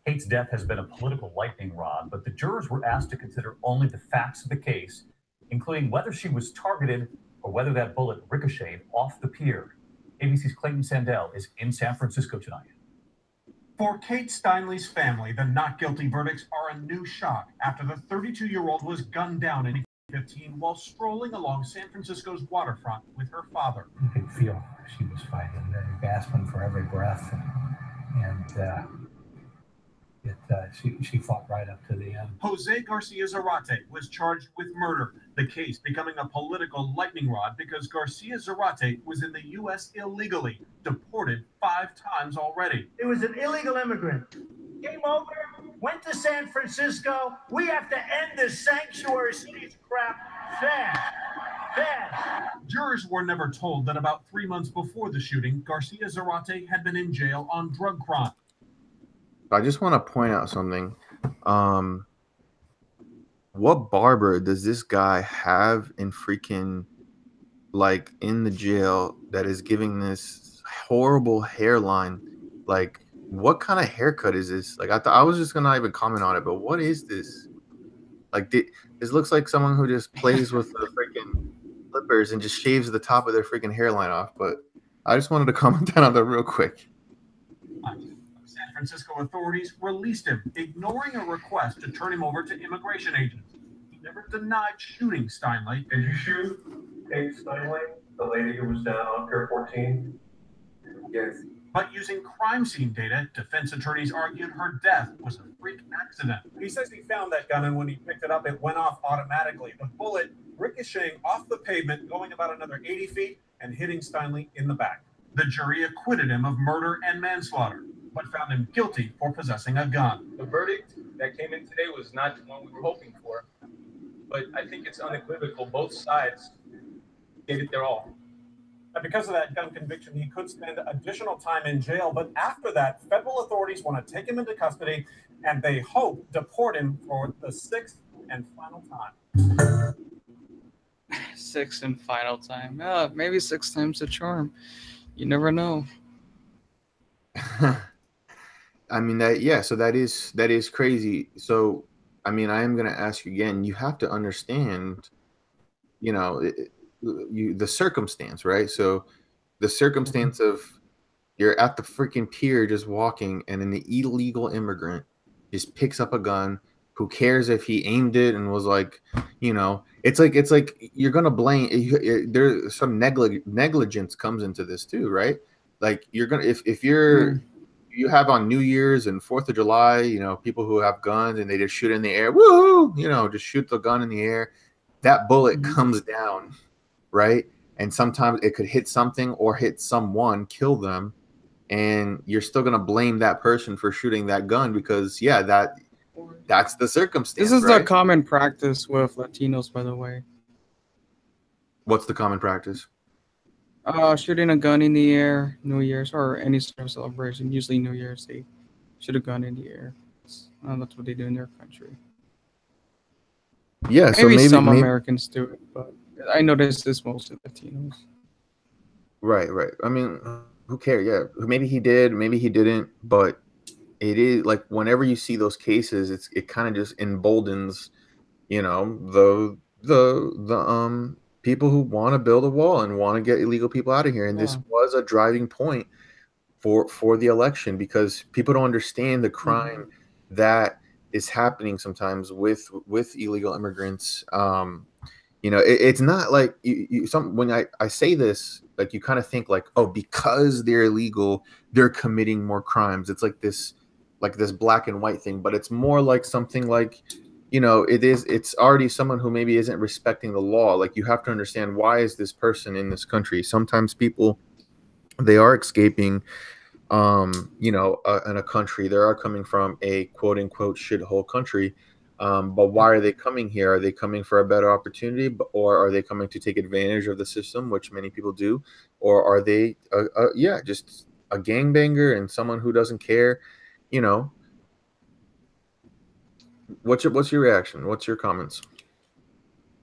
Kate's death has been a political lightning rod, but the jurors were asked to consider only the facts of the case, including whether she was targeted or whether that bullet ricocheted off the pier. ABC's Clayton Sandell is in San Francisco tonight. For Kate Steinley's family, the not guilty verdicts are a new shock after the 32-year-old was gunned down in 2015 while strolling along San Francisco's waterfront with her father. You could feel she was fighting, gasping for every breath, she fought right up to the end. Jose Garcia Zarate was charged with murder, the case becoming a political lightning rod because Garcia Zarate was in the U.S. illegally, deported 5 times already. It was an illegal immigrant. Came over, went to San Francisco. We have to end this sanctuary cities crap fast. Fast. Jurors were never told that about 3 months before the shooting, Garcia Zarate had been in jail on drug crime. I just want to point out something. What barber does this guy have in freaking, like, in the jail that is giving this horrible hairline? Like, what kind of haircut is this? Like, I was just gonna even comment on it, but what is this? Like, this looks like someone who just plays with the freaking clippers and just shaves the top of their freaking hairline off. But I just wanted to comment down on that real quick. San Francisco authorities released him, ignoring a request to turn him over to immigration agents. He never denied shooting Steinley. Did you shoot Kate Steinley, the lady who was down on Pier 14? Yes. But using crime scene data, defense attorneys argued her death was a freak accident. He says he found that gun, and when he picked it up, it went off automatically. The bullet ricocheting off the pavement, going about another 80 feet, and hitting Steinley in the back. The jury acquitted him of murder and manslaughter, but found him guilty for possessing a gun. The verdict that came in today was not the one we were hoping for, but I think it's unequivocal. Both sides gave it their all. And because of that gun conviction, he could spend additional time in jail. But after that, federal authorities want to take him into custody, and they hope deport him for the 6th and final time. 6th and final time. Maybe 6 times the charm. You never know. I mean, so that is crazy. So, I mean, I am going to ask you again, you have to understand, the circumstance, right? So the circumstance of you're at the freaking pier just walking, and an illegal immigrant just picks up a gun. Who cares if he aimed it and was like, it's like you're gonna blame. There's some negligence comes into this too, right? Like you're gonna if you have on New Year's and 4th of July, people who have guns and they just shoot in the air, woo, just shoot the gun in the air. That bullet comes down, right? And sometimes it could hit something or hit someone, kill them, and you're still gonna blame that person for shooting that gun because that's the circumstance. This is right? the common practice with Latinos, by the way. What's the common practice? Shooting a gun in the air, New Year's, or any sort of celebration. Usually New Year's, they shoot a gun in the air. That's what they do in their country. Yeah, so maybe some Americans do it, but I noticed this mostly Latinos. Right. I mean, who cares? Yeah, maybe he did, maybe he didn't, but it is like whenever you see those cases, it kind of just emboldens, the people who want to build a wall and want to get illegal people out of here. And this was a driving point for the election because people don't understand the crime that is happening sometimes with illegal immigrants. It's not like when I say this, like you kind of think like, oh, because they're illegal, they're committing more crimes. It's like this black and white thing, but it's more like something like, it's already someone who maybe isn't respecting the law. Like you have to understand, why is this person in this country? Sometimes people, they are escaping, in a country, they are coming from a quote unquote shithole country. But why are they coming here? Are they coming for a better opportunity, or are they coming to take advantage of the system, which many people do? Or are they, just a gangbanger and someone who doesn't care? What's your reaction? What's your comments?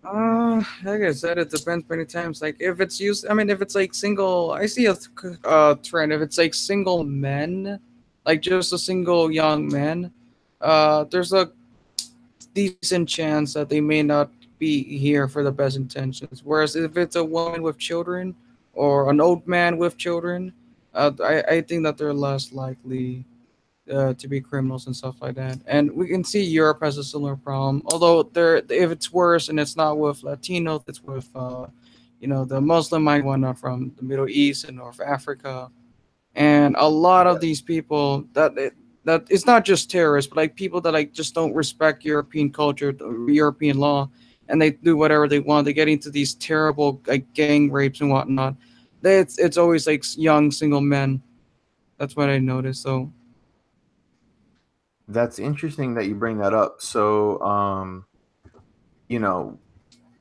Like I said, it depends many times. Like if it's used, if it's like single, I see a trend. If it's like single men, like just a single young man, there's a decent chance that they may not be here for the best intentions. Whereas if it's a woman with children or an old man with children, I think that they're less likely to be criminals and stuff like that. And we can see Europe has a similar problem. Although there, if it's worse and it's not with Latinos, it's with the Muslim mind whatnot from the Middle East and North Africa. And a lot of these people that it's not just terrorists, but like people that like just don't respect European culture, European law, and they do whatever they want. They get into these terrible like gang rapes and whatnot. It's always like young single men. That's what I noticed. So That's interesting that you bring that up. So, you know,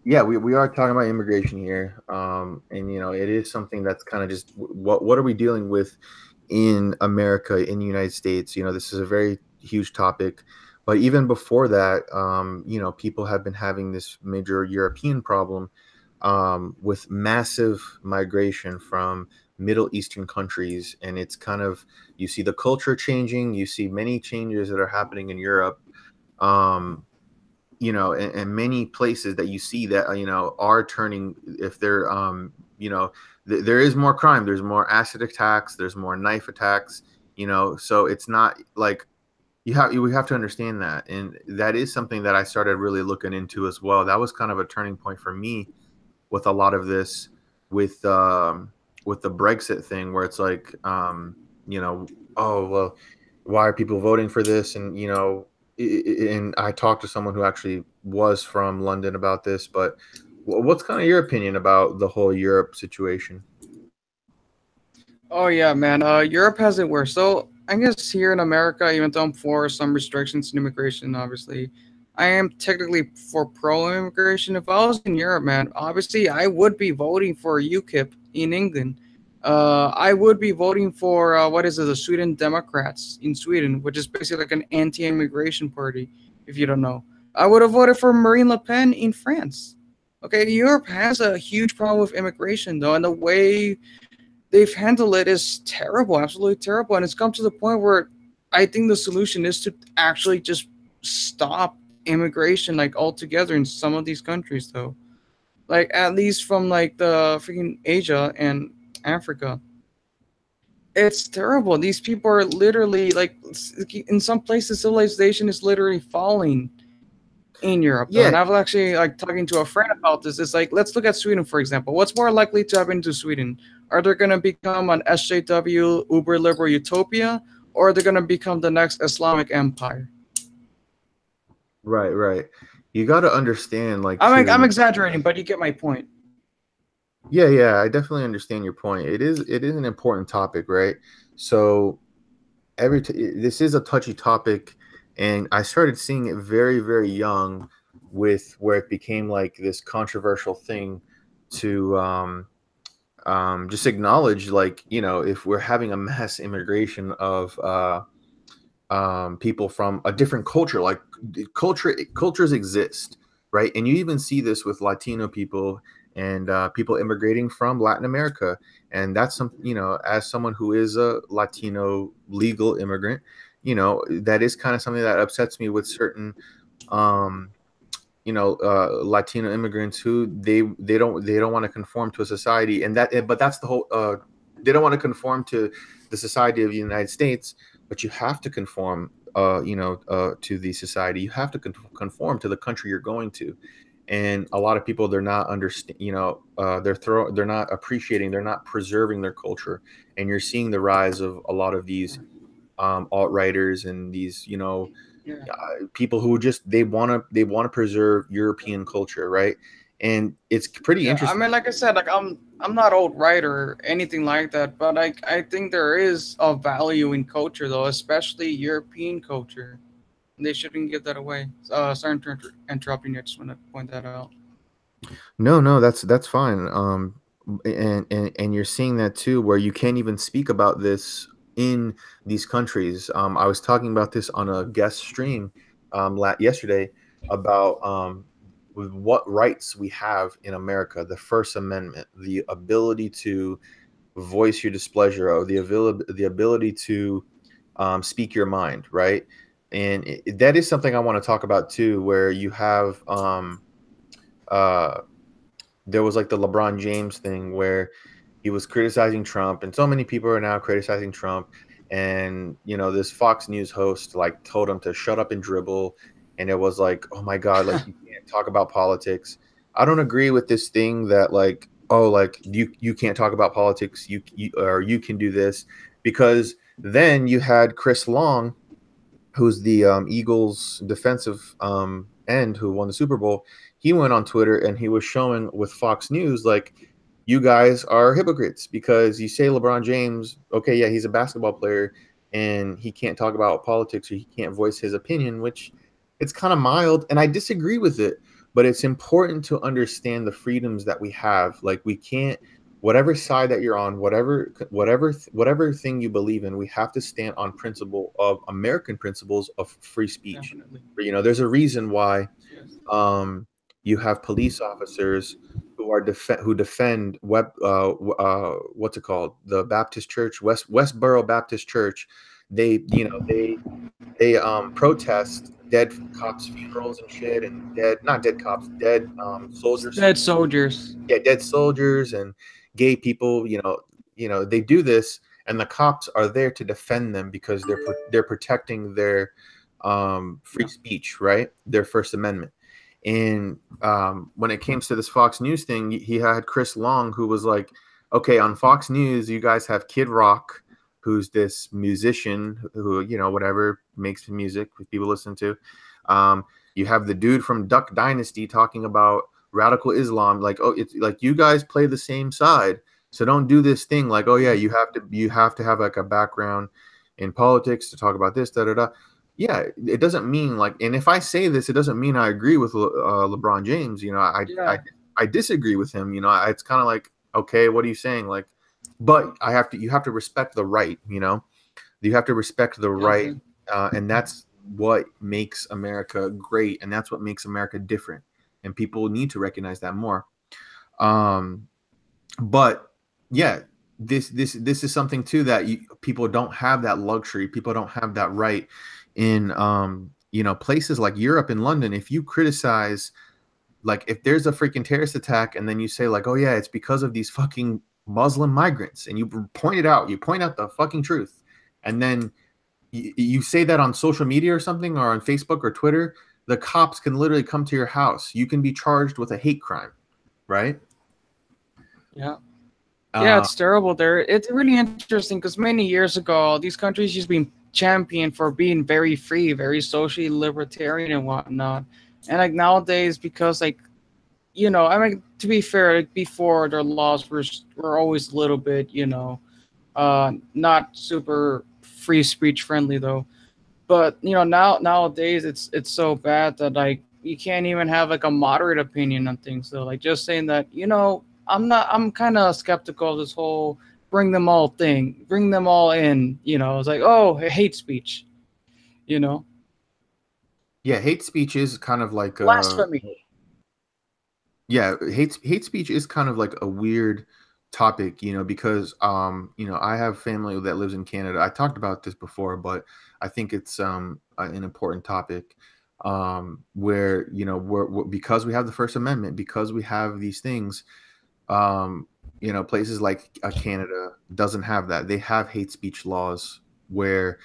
yeah, we are talking about immigration here, and it is something that's kind of just what are we dealing with in America, in the United States? This is a very huge topic, but even before that, people have been having this major European problem with massive migration from Middle Eastern countries, and it's kind of you see the culture changing, you see many changes that are happening in Europe. Um, and many places that you see that are turning if they're there is more crime, there's more acid attacks, there's more knife attacks, so it's not like we have to understand that, and that is something that I started really looking into as well. That was kind of a turning point for me with a lot of this, with with the Brexit thing, where it's like, oh well, why are people voting for this? And and I talked to someone who actually was from London about this, but what's kind of your opinion about the whole Europe situation? oh yeah, man. Europe has it worse. So I guess here in America, even though I'm for some restrictions in immigration, obviously, I am technically for pro-immigration. If I was in Europe, man, obviously I would be voting for UKIP in England. I would be voting for what is it, the Sweden Democrats in Sweden, which is basically like an anti-immigration party. If you don't know, I would have voted for Marine Le Pen in France. Okay, Europe has a huge problem with immigration though, and the way they've handled it is terrible, absolutely terrible. And it's come to the point where I think the solution is to actually just stop immigration like altogether in some of these countries, though. Like at least from like the freaking Asia and Africa. It's terrible. These people are literally like in some places civilization is literally falling in Europe though. Yeah, And I've actually like talking to a friend about this. It's like let's look at Sweden for example. What's more likely to happen to Sweden? Are they gonna become an SJW uber liberal utopia, or are they gonna become the next Islamic empire? right. You got to understand, like, I'm too. exaggerating, but you get my point. Yeah, I definitely understand your point. It is an important topic, right? So this is a touchy topic, and I started seeing it very, very young, with where it became like this controversial thing to just acknowledge, like, if we're having a mass immigration of people from a different culture, like cultures exist, right? And you even see this with Latino people and people immigrating from Latin America. And that's some, as someone who is a Latino legal immigrant, that is kind of something that upsets me with certain um Latino immigrants who they don't want to conform to a society, and but that's the whole they don't want to conform to the society of the United States, but you have to conform to the society. You have to conform to the country you're going to. And a lot of people, they're not understand, they're not appreciating, they're not preserving their culture. And you're seeing the rise of a lot of these alt writers and these Yeah. people who just they want to preserve European culture, right? And it's pretty Yeah, I interesting. mean, like I said, like I'm not old right or anything like that, but I think there is a value in culture though, especially European culture. They shouldn't give that away. Sorry to interrupting you. I just want to point that out. No, that's fine. And you're seeing that too, where you can't even speak about this in these countries. I was talking about this on a guest stream yesterday about with what rights we have in America: the First Amendment, the ability to voice your displeasure, or the ability to speak your mind, right? And that is something I want to talk about too, where you have uh there was like the LeBron James thing where he was criticizing Trump, and so many people are now criticizing Trump. And this Fox News host like told him to shut up and dribble, and it was like, oh my god, like you can't talk about politics. I don't agree with this thing that like, oh, like you can't talk about politics, you or you can do this, because then you had Chris Long, who's the Eagles defensive end who won the Super Bowl. He went on Twitter and he was showing with Fox News like, you guys are hypocrites because you say LeBron James, okay, yeah, he's a basketball player and he can't talk about politics or he can't voice his opinion, which it's kind of mild and I disagree with it, but it's important to understand the freedoms that we have. Like we can't, whatever side that you're on, whatever thing you believe in, we have to stand on principle of American principles of free speech. Definitely. There's a reason why Yes. you have police officers who defend what's it called, the Baptist Church, Westboro Baptist Church. They protest dead cops funerals and shit, and not dead cops, dead soldiers, Dead soldiers. yeah, dead soldiers and gay people. They do this, and the cops are there to defend them because they're protecting their free Yeah. speech, right? Their First Amendment. And when it came to this Fox News thing, he had Chris Long, who was like, okay, on Fox News, you guys have Kid Rock, who's this musician who, whatever, makes music people listen to. You have the dude from Duck Dynasty talking about radical Islam. Like, oh, it's like you guys play the same side. So don't do this thing like, oh yeah, you have to have like a background in politics to talk about this, da da da. Yeah, it doesn't mean like, and if I say this, it doesn't mean I agree with LeBron James. Yeah. I disagree with him. It's kind of like, okay, what are you saying? Like, but you have to respect the right. You have to respect the right, Definitely. and that's what makes America great, and that's what makes America different. And people need to recognize that more. Um, but yeah, this is something too that people don't have that luxury. People don't have that right in places like Europe and London. If you criticize, like if there's a freaking terrorist attack and then you say like, oh yeah, it's because of these fucking Muslim migrants, and you point out the fucking truth, and then you say that on social media or something, or on Facebook or Twitter, the cops can literally come to your house. You can be charged with a hate crime, right? Yeah. Yeah, uh, it's terrible there. It's really interesting because many years ago, these countries used to be championed for being very free, very socially libertarian and whatnot. And like nowadays, because like I mean, to be fair, like before their laws were always a little bit, not super free speech friendly though. But nowadays it's so bad that like you can't even have like a moderate opinion on things though. Like just saying that I'm kind of skeptical of this whole bring them all thing, bring them all in. It's like, oh, hate speech. You know, yeah, hate speech is kind of like blasphemy. yeah, hate speech is kind of like a weird topic, because I have family that lives in Canada. I talked about this before, but I think it's an important topic, where we're because we have the First Amendment, because we have these things, um places like Canada doesn't have that. They have hate speech laws where,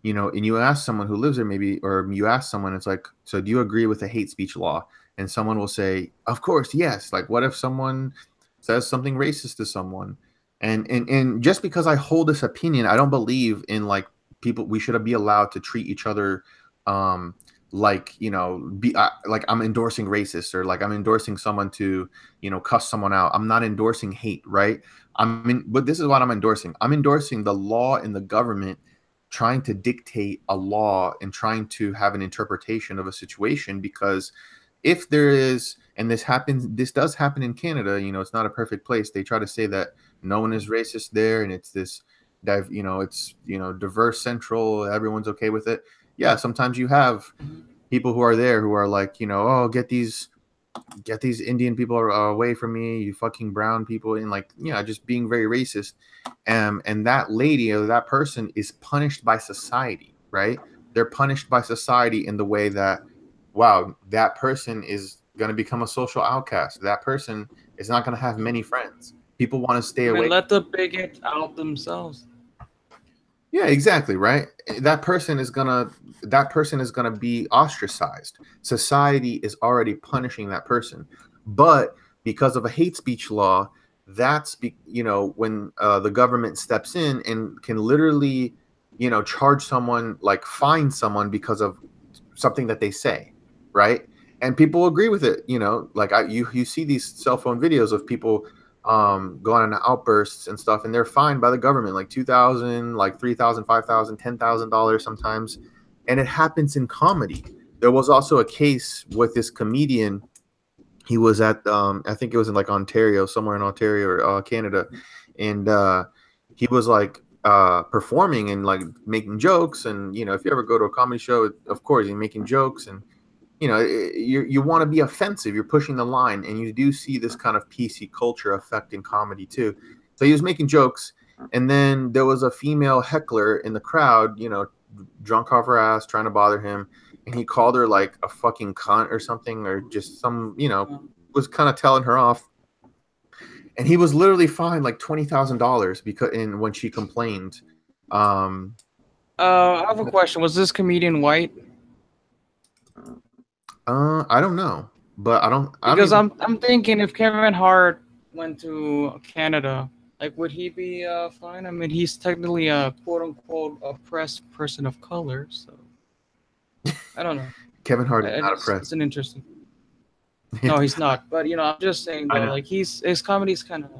and you ask someone who lives there, maybe, or you ask someone, it's like, so do you agree with the hate speech law? And someone will say, of course, yes. Like, what if someone says something racist to someone? And just because I hold this opinion, I don't believe in like people, we should be allowed to treat each other, um, like, be like I'm endorsing racist, or like I'm endorsing someone to, cuss someone out. I'm not endorsing hate, right? But this is what I'm endorsing. I'm endorsing the law and the government trying to dictate a law and trying to have an interpretation of a situation, because if there is, and this does happen in Canada, it's not a perfect place. They try to say that no one is racist there, and it's this it's diverse central, everyone's okay with it. Yeah, sometimes you have people who are there who are like, oh, get these Indian people away from me, you fucking brown people, and like, just being very racist. And that lady or that person is punished by society, right? They're punished by society in the way that, wow, that person is going to become a social outcast. That person is not going to have many friends. People want to stay I away. mean, let the bigot out themselves. Yeah, exactly, right? That person is gonna be ostracized. Society is already punishing that person. But because of a hate speech law, when the government steps in and can literally, charge someone, like fine someone because of something that they say, right? And people agree with it. Like you see these cell phone videos of people going on outbursts and stuff, and they're fined by the government like 2,000, like 3,000, 5,000, $10,000 sometimes, and it happens in comedy. There was also a case with this comedian. He was at I think it was in like Ontario, somewhere in Ontario or Canada, and he was like performing and like making jokes. And if you ever go to a comedy show, of course he's making jokes, and you want to be offensive. You're pushing the line, and you do see this kind of PC culture affecting comedy too. So he was making jokes, and then there was a female heckler in the crowd, drunk off her ass, trying to bother him, and he called her like a fucking cunt or something, or just was kind of telling her off. And he was literally fined like $20,000 when she complained. Um, I have a question. Was this comedian white? I don't know, but I don't Because even. I'm thinking if Kevin Hart went to Canada, like would he be fine? I mean, he's technically a quote unquote oppressed person of color, so I don't know. Kevin Hart is not It's oppressed. an interesting. No, he's not. But I'm just saying I though, know. like his comedy's kind of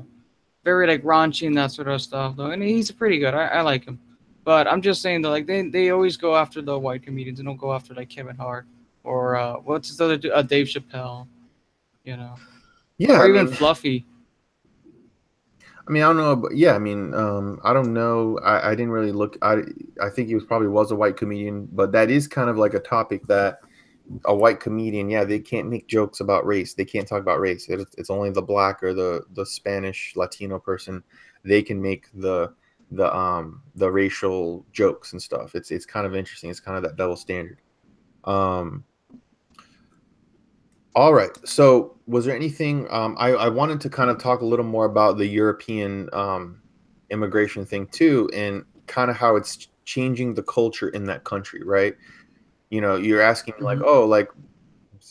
very like raunchy and that sort of stuff though, and he's pretty good. I like him. But I'm just saying though, like they always go after the white comedians and don't go after like Kevin Hart or what's his other Dave Chappelle, you know, Yeah, or I even mean, Fluffy. I don't know, but yeah, I mean, I don't know. I didn't really look. I think he probably was a white comedian, but that is kind of like a topic that a white comedian, yeah, they can't make jokes about race. They can't talk about race. It's only the black or the Spanish Latino person. They can make the racial jokes and stuff. It's kind of interesting. It's kind of that double standard. Um, all right. So, was there anything? I wanted to kind of talk a little more about the European immigration thing too, and kind of how it's changing the culture in that country, right? You're asking me like, Hmm. oh, like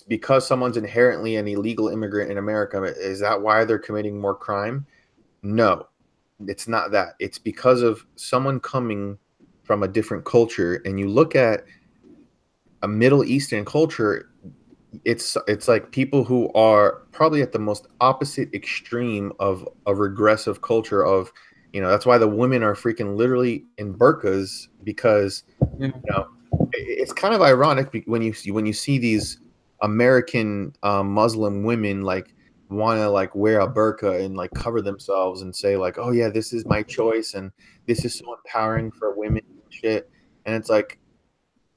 because someone's inherently an illegal immigrant in America, is that why they're committing more crime? No, it's not that. It's because of someone coming from a different culture, and you look at a Middle Eastern culture. It's like people who are probably at the most opposite extreme of a regressive culture of, that's why the women are freaking literally in burqas because Yeah. you know it's kind of ironic when you see these American Muslim women like want to like wear a burqa and like cover themselves and say like, oh yeah, this is my choice and this is so empowering for women and shit. And it's like,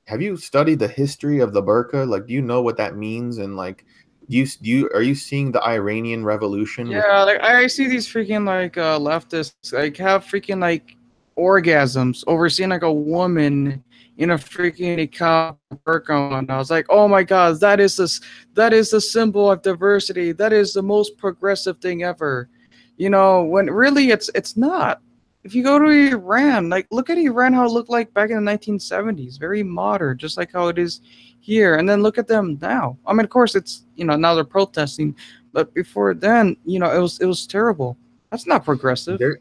have you studied the history of the burqa? Like, do you know what that means? And like, are you seeing the Iranian Revolution with? Yeah, like I see these freaking like leftists like have freaking like orgasms over seeing like a woman in a freaking niqab burqa on. I was like, oh my god, that is the symbol of diversity. That is the most progressive thing ever. When really it's not. If you go to Iran, like look at Iran how it looked like back in the 1970s, very modern, just like how it is here. And then look at them now. I mean, of course, it's now they're protesting, but before then, it was terrible. That's not progressive. There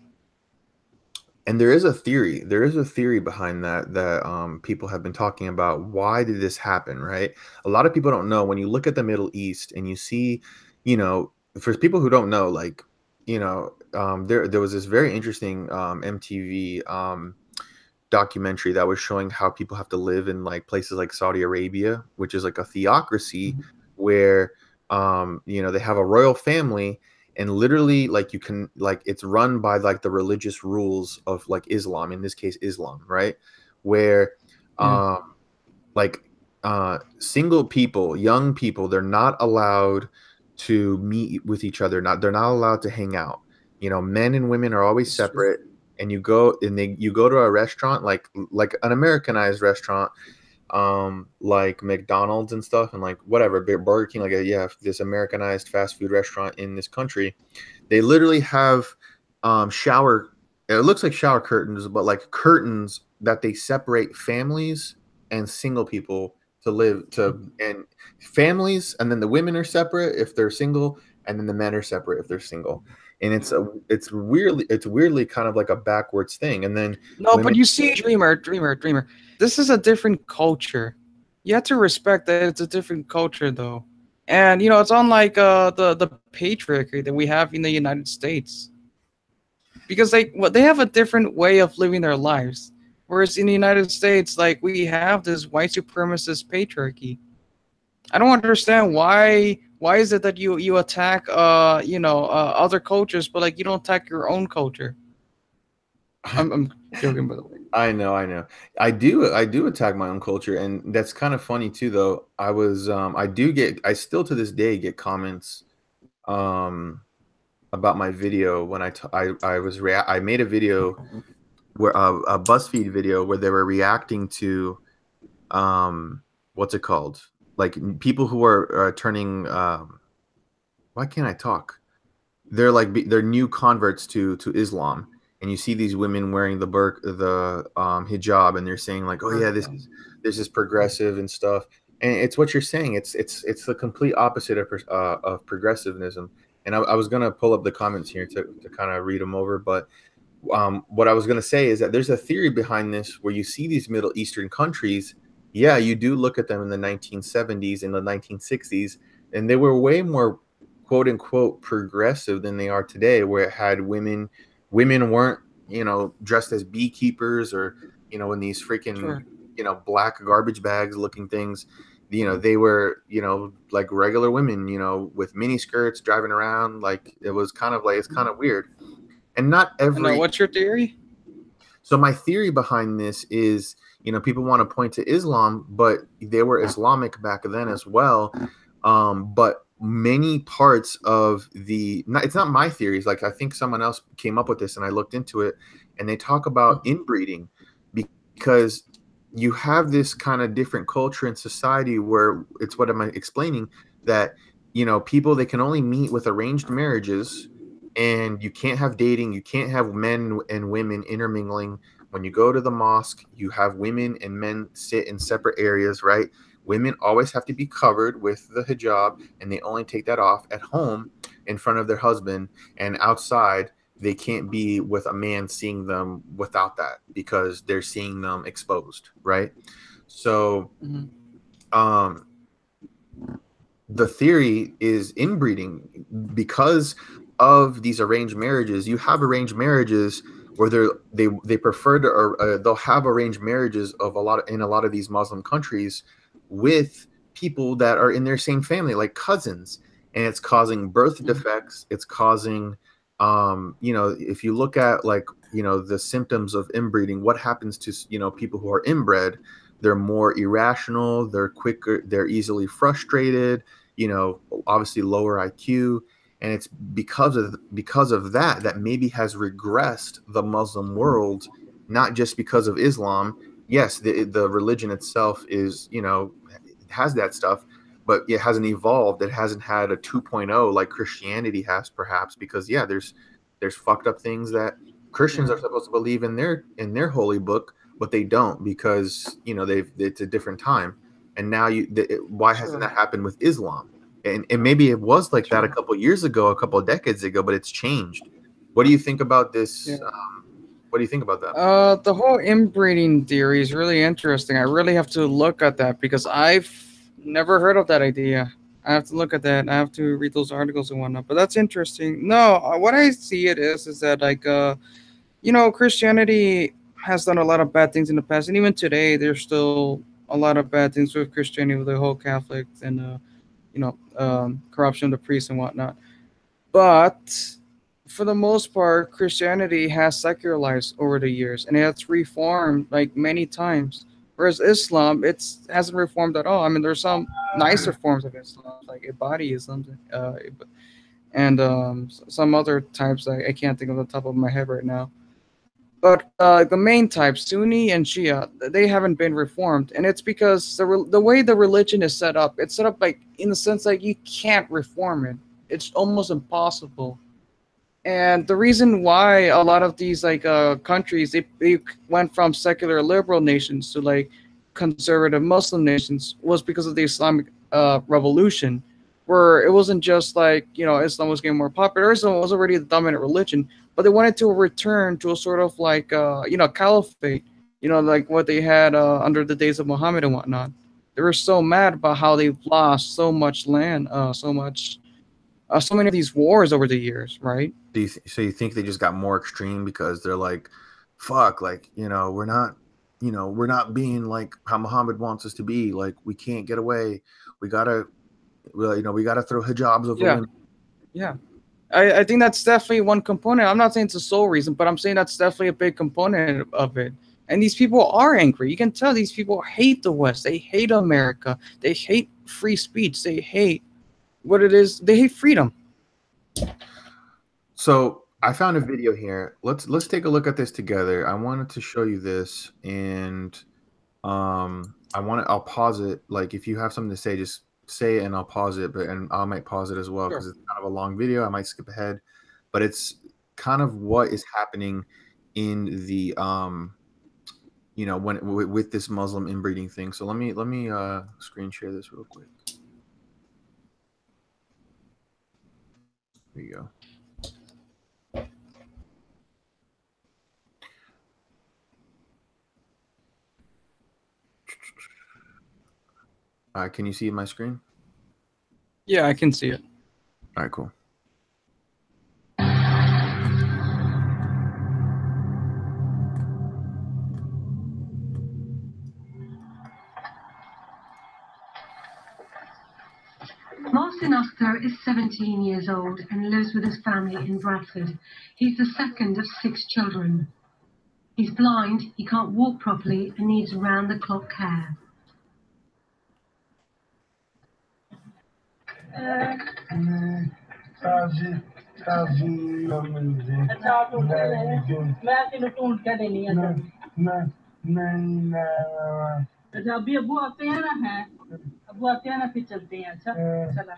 and there is a theory. There is a theory behind that people have been talking about. Why did this happen? Right? A lot of people don't know. When you look at the Middle East and you see, for people who don't know, like, there was this very interesting MTV documentary that was showing how people have to live in like places like Saudi Arabia, which is like a theocracy where they have a royal family, and literally like you can like it's run by like the religious rules of like Islam, in this case Islam, right? Where Yeah. um like single people, young people, they're not allowed to meet with each other, they're not allowed to hang out. Men and women are always It's true. separate. And you go to a restaurant like an Americanized restaurant, like McDonald's and stuff, and like whatever Burger King, like yeah, this Americanized fast food restaurant in this country, they literally have shower. It looks like shower curtains, but like curtains that they separate families and single people to live to, and families, and then the women are separate if they're single, and then the men are separate if they're single. And it's weirdly kind of like a backwards thing. And then No, but women. you see, Dreamer. This is a different culture. You have to respect that it's a different culture, though. And it's unlike the patriarchy that we have in the United States, because they have a different way of living their lives. Whereas in the United States, like, we have this white supremacist patriarchy. I don't understand why is it that you attack other cultures, but like you don't attack your own culture. I'm joking, by the way. I know. I do attack my own culture, and that's kind of funny too. Though I still to this day get comments um, about my video when I made a video where a BuzzFeed video where they were reacting to what's it called, like people who are turning why can't I talk? They're like they're new converts to Islam, and you see these women wearing the hijab, and they're saying like, oh yeah, this is progressive and stuff. And it's what you're saying. It's the complete opposite of progressivism. And I was gonna pull up the comments here to kind of read them over, but what I was going to say is that there's a theory behind this where you see these Middle Eastern countries. Yeah, you do look at them in the 1970s and the 1960s, and they were way more quote unquote progressive than they are today, where it had women weren't, dressed as beekeepers or, in these freaking, Sure. black garbage bags looking things. They were, like regular women, with mini skirts driving around. Like it was kind of like, it's kind of weird. And not And every what's your theory? so my theory behind this is, people want to point to Islam, but they were Islamic back then as well. But many parts of it's not my theories. Like I think someone else came up with this, and I looked into it, and they talk about inbreeding because you have this kind of different culture in society where it's what am I explaining that people they can only meet with arranged marriages, and you can't have dating, you can't have men and women intermingling. When you go to the mosque, you have women and men sit in separate areas, right? Women always have to be covered with the hijab, and they only take that off at home in front of their husband, and outside they can't be with a man seeing them without that because they're seeing them exposed, right? So Mhm. um the theory is inbreeding because of these arranged marriages. You have arranged marriages where they prefer to, or they'll have arranged marriages of in a lot of these Muslim countries with people that are in their same family, like cousins, and it's causing birth defects. It's causing, if you look at like the symptoms of inbreeding, what happens to people who are inbred? They're more irrational. They're quicker. They're easily frustrated. Obviously lower IQ, and it's because of that maybe has regressed the Muslim world, not just because of Islam. Yes, the religion itself is, has that stuff, but it hasn't evolved. It hasn't had a 2.0 like Christianity has, perhaps, because yeah, there's fucked up things that Christians are Sure. supposed to believe in their holy book, but they don't because it's a different time. And now why hasn't Sure. that happened with Islam? And maybe it was like that a Sure. couple years ago, a couple of decades ago, but it's changed. What do you think about Yeah. this? What do you think about that? The whole inbreeding theory is really interesting. I really have to look at that because I've never heard of that idea. I have to look at that. I have to read those articles and whatnot. But that's interesting. No, what I see it is that like Christianity has done a lot of bad things in the past, and even today there's still a lot of bad things with Christianity, with the whole Catholic and corruption of the priests and whatnot. But for the most part, Christianity has secularized over the years, and it's reformed like many times. Whereas Islam, it's hasn't reformed at all. I mean, there's some nicer forms of Islam, like Ibadi and some other types I can't think of the top of my head right now. But the main type, Sunni and Shia, they haven't been reformed, and it's because the way the religion is set up, it's set up like in the sense like you can't reform it. It's almost impossible. And the reason why a lot of these like countries they went from secular liberal nations to like conservative Muslim nations was because of the Islamic revolution, where it wasn't just like Islam was getting more popular. Islam was already the dominant religion, but they wanted to return to a sort of like caliphate, like what they had under the days of Muhammad and whatnot. They were so mad about how they've lost so much land, so many of these wars over the years, right? So you think they just got more extreme because they're like, fuck, like, we're not being like how Muhammad wants us to be. Like, we can't get away. We gotta, we gotta throw hijabs over Yeah, women. yeah. I think that's definitely one component. I'm not saying it's the sole reason, but I'm saying that's definitely a big component of it. And these people are angry. You can tell these people hate the West. They hate America. They hate free speech. They hate what it is. They hate freedom. So I found a video here. Let's take a look at this together. I wanted to show you this, and I'll pause it. Like, if you have something to say, just say it and I'll pause it. But and I might pause it as well because Sure. it's kind of a long video. I might skip ahead, but it's kind of what is happening in the when with this Muslim inbreeding thing. So let me screen share this real quick. There you go. Can you see my screen? Yeah, I can see it. All right, cool. Martin Akhtar is 17 years old and lives with his family in Bradford. He's the second of 6 children. He's blind, he can't walk properly, and needs round-the-clock care. अभी अबू आते हैं ना हैं अबू आते हैं ना फिर चलते हैं अच्छा चला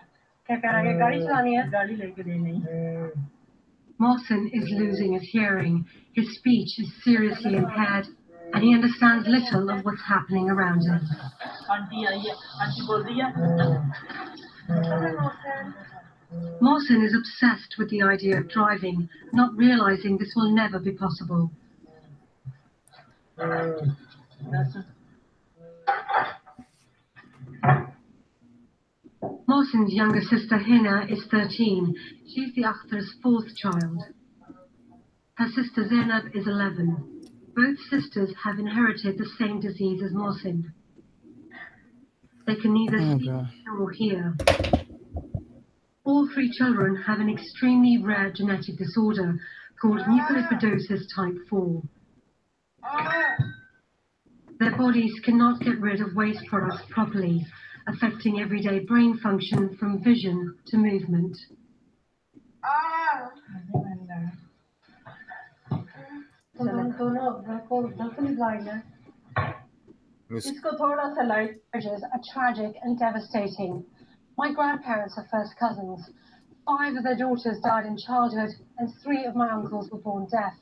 क्या करांगे गाड़ी चलानी है गाड़ी लेके देनी Martin is losing his hearing. His speech is seriously impaired, and he understands little of what's happening around him. Auntie आई है आंटी बोल रही है Martin is obsessed with the idea of driving, not realizing this will never be possible. Martin's younger sister Hina is 13. She's the Akhtar's 4th child. Her sister Zainab is 11. Both sisters have inherited the same disease as Martin. They can neither see nor hear. All 3 children have an extremely rare genetic disorder called mucolipidosis type 4. Their bodies cannot get rid of waste products properly, affecting everyday brain function from vision to movement. Marriages are tragic and devastating. My grandparents are first cousins. 5 of their daughters died in childhood, and 3 of my uncles were born deaf.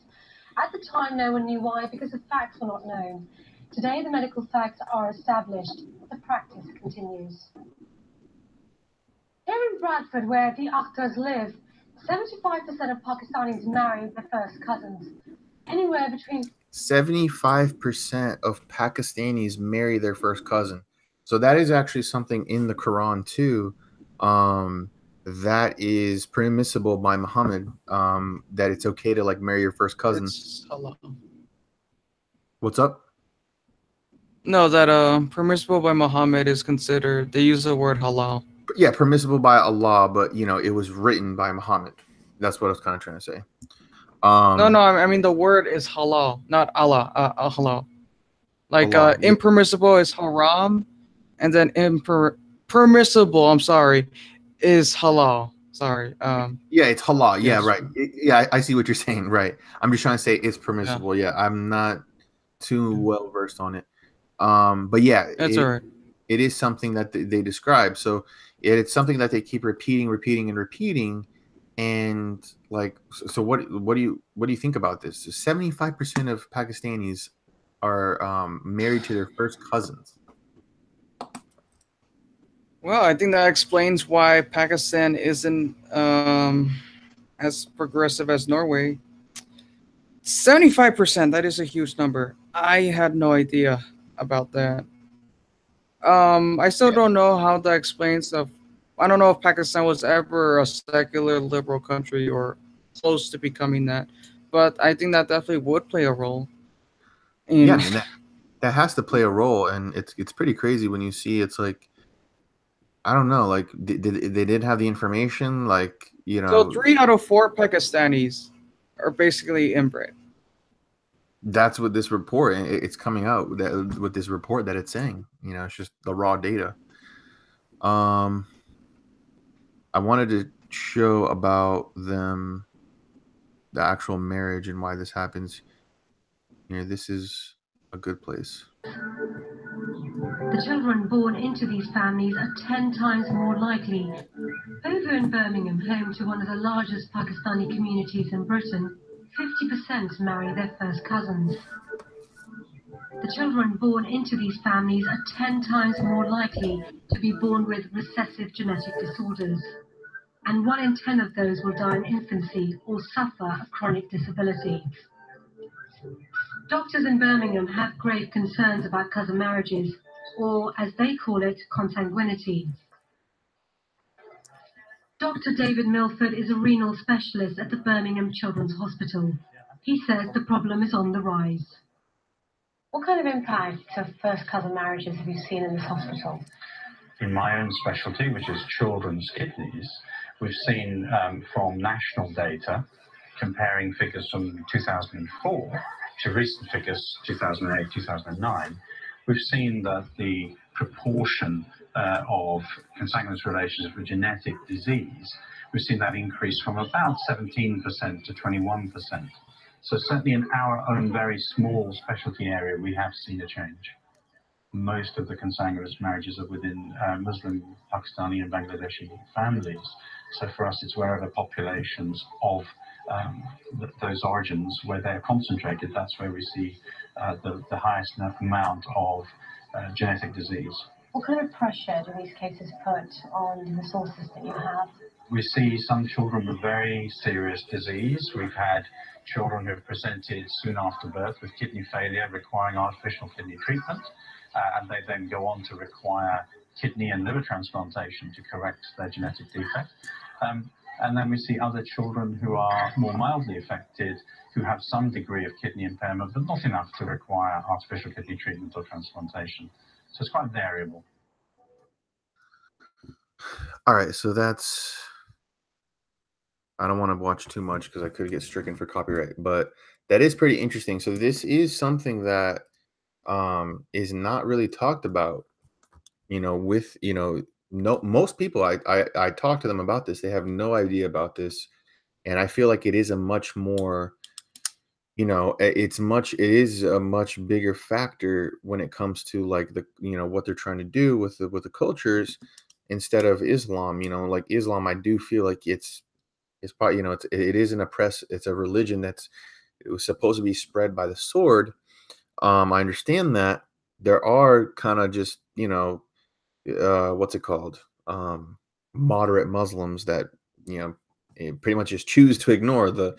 At the time, no one knew why, because the facts were not known. Today, the medical facts are established. The practice continues. Here in Bradford, where the Akhtars live, 75% of Pakistanis marry their first cousins. Anywhere between 75% of Pakistanis marry their first cousin. So that is actually something in the Quran too. That is permissible by Muhammad. That it's okay to like marry your first cousin. It's halal. What's up? No, that permissible by Muhammad is considered. They use the word halal. Yeah, permissible by Allah, but it was written by Muhammad. That's what I was kind of trying to say. No, I mean the word is halal, not Allah. Halal. Like Allah, yeah. impermissible is haram, and then permissible. I'm sorry, is halal. Sorry. Yeah, it's halal. Yeah, Yes. right. Yeah, I see what you're saying. Right. I'm just trying to say it's Yeah. permissible. Yeah, I'm not too well versed on it. But yeah, That's all right. it is something that they describe. So it's something that they keep repeating, repeating, and repeating. And like, so what do you think about this? 75% of Pakistanis are married to their first cousins. Well, I think that explains why Pakistan isn't as progressive as Norway. 75%, that is a huge number. I had no idea about that. I still don't know how that explains of. I don't know if Pakistan was ever a secular liberal country or close to becoming that, but I think that definitely would play a role Yeah, in. I mean that has to play a role, and it's pretty crazy when you see it's like I don't know, like they did have the information, like So 3 out of 4 Pakistanis are basically inbred. that's what this report it's coming out that with this report that it's saying, it's just the raw data. Um, I wanted to show about them the actual marriage and why this happens. This is a good place. The children born into these families are 10 times more likely. Over in Birmingham, home to one of the largest Pakistani communities in Britain, 50% marry their first cousins. The children born into these families are 10 times more likely to be born with recessive genetic disorders, and 1 in 10 of those will die in infancy or suffer a chronic disability. Doctors in Birmingham have grave concerns about cousin marriages, or as they call it, consanguinity. Dr. David Milford is a renal specialist at the Birmingham Children's Hospital. He says the problem is on the rise. What kind of impact of first cousin marriages have you seen in this hospital? In my own specialty, which is children's kidneys, we've seen from national data comparing figures from 2004 to recent figures 2008, 2009, we've seen that the proportion of consanguineous relationships with genetic disease, we've seen that increase from about 17% to 21%. So certainly in our own very small specialty area, we have seen a change. Most of the consanguineous marriages are within Muslim, Pakistani, and Bangladeshi families. So for us, it's wherever populations of those origins, where they're concentrated, that's where we see the highest amount of genetic disease. What kind of pressure do these cases put on the resources that you have? We see some children with very serious disease. We've had children who have presented soon after birth with kidney failure requiring artificial kidney treatment, and they then go on to require kidney and liver transplantation to correct their genetic defect. And then we see other children who are more mildly affected, who have some degree of kidney impairment, but not enough to require artificial kidney treatment or transplantation. So it's quite variable. All right, so I don't want to watch too much because I could get stricken for copyright, but that is pretty interesting. So this is something that is not really talked about, with, no, most people I talk to them about this, they have no idea about this. And I feel like it is a much more, it is a much bigger factor when it comes to like what they're trying to do with the cultures instead of Islam. Like Islam, I do feel like it's probably, it is it's a religion it was supposed to be spread by the sword. I understand that there are kind of just, what's it called? Moderate Muslims that, pretty much just choose to ignore the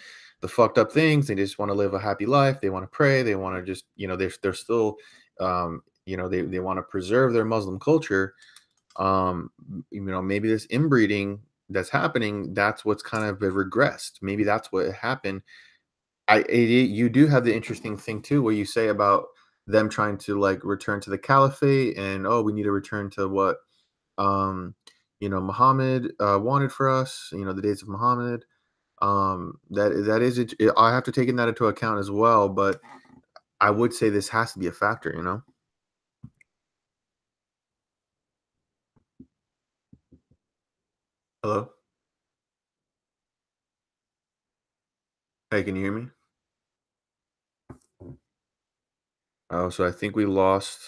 fucked up things. They just want to live a happy life. They want to pray. They want to just, they're still, they want to preserve their Muslim culture. Maybe this inbreeding that's happening, that's what's kind of regressed. Maybe that's what happened. You do have the interesting thing too, where you say about them trying to like return to the caliphate, and oh, we need to return to what Muhammad wanted for us. The days of Muhammad. That is it. I have to take that into account as well, but I would say this has to be a factor. Hello. Hey, can you hear me? Oh, so I think we lost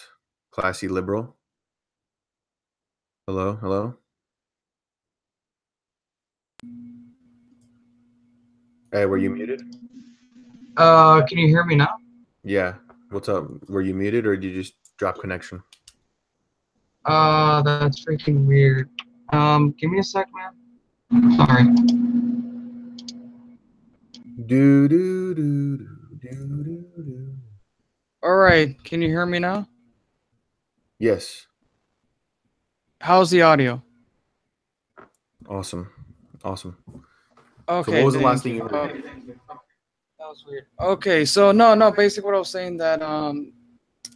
Classy Liberal. Hello, hello. Hey, were you muted? Can you hear me now? Yeah. What's up? Were you muted or did you just drop connection? That's freaking weird. Give me a sec, man. Sorry. Do do do do do do do. All right, can you hear me now? Yes. How's the audio? Awesome. Awesome. So what Okay, was the last thank thing you. you heard? That was weird. Okay, so no, basically what I was saying that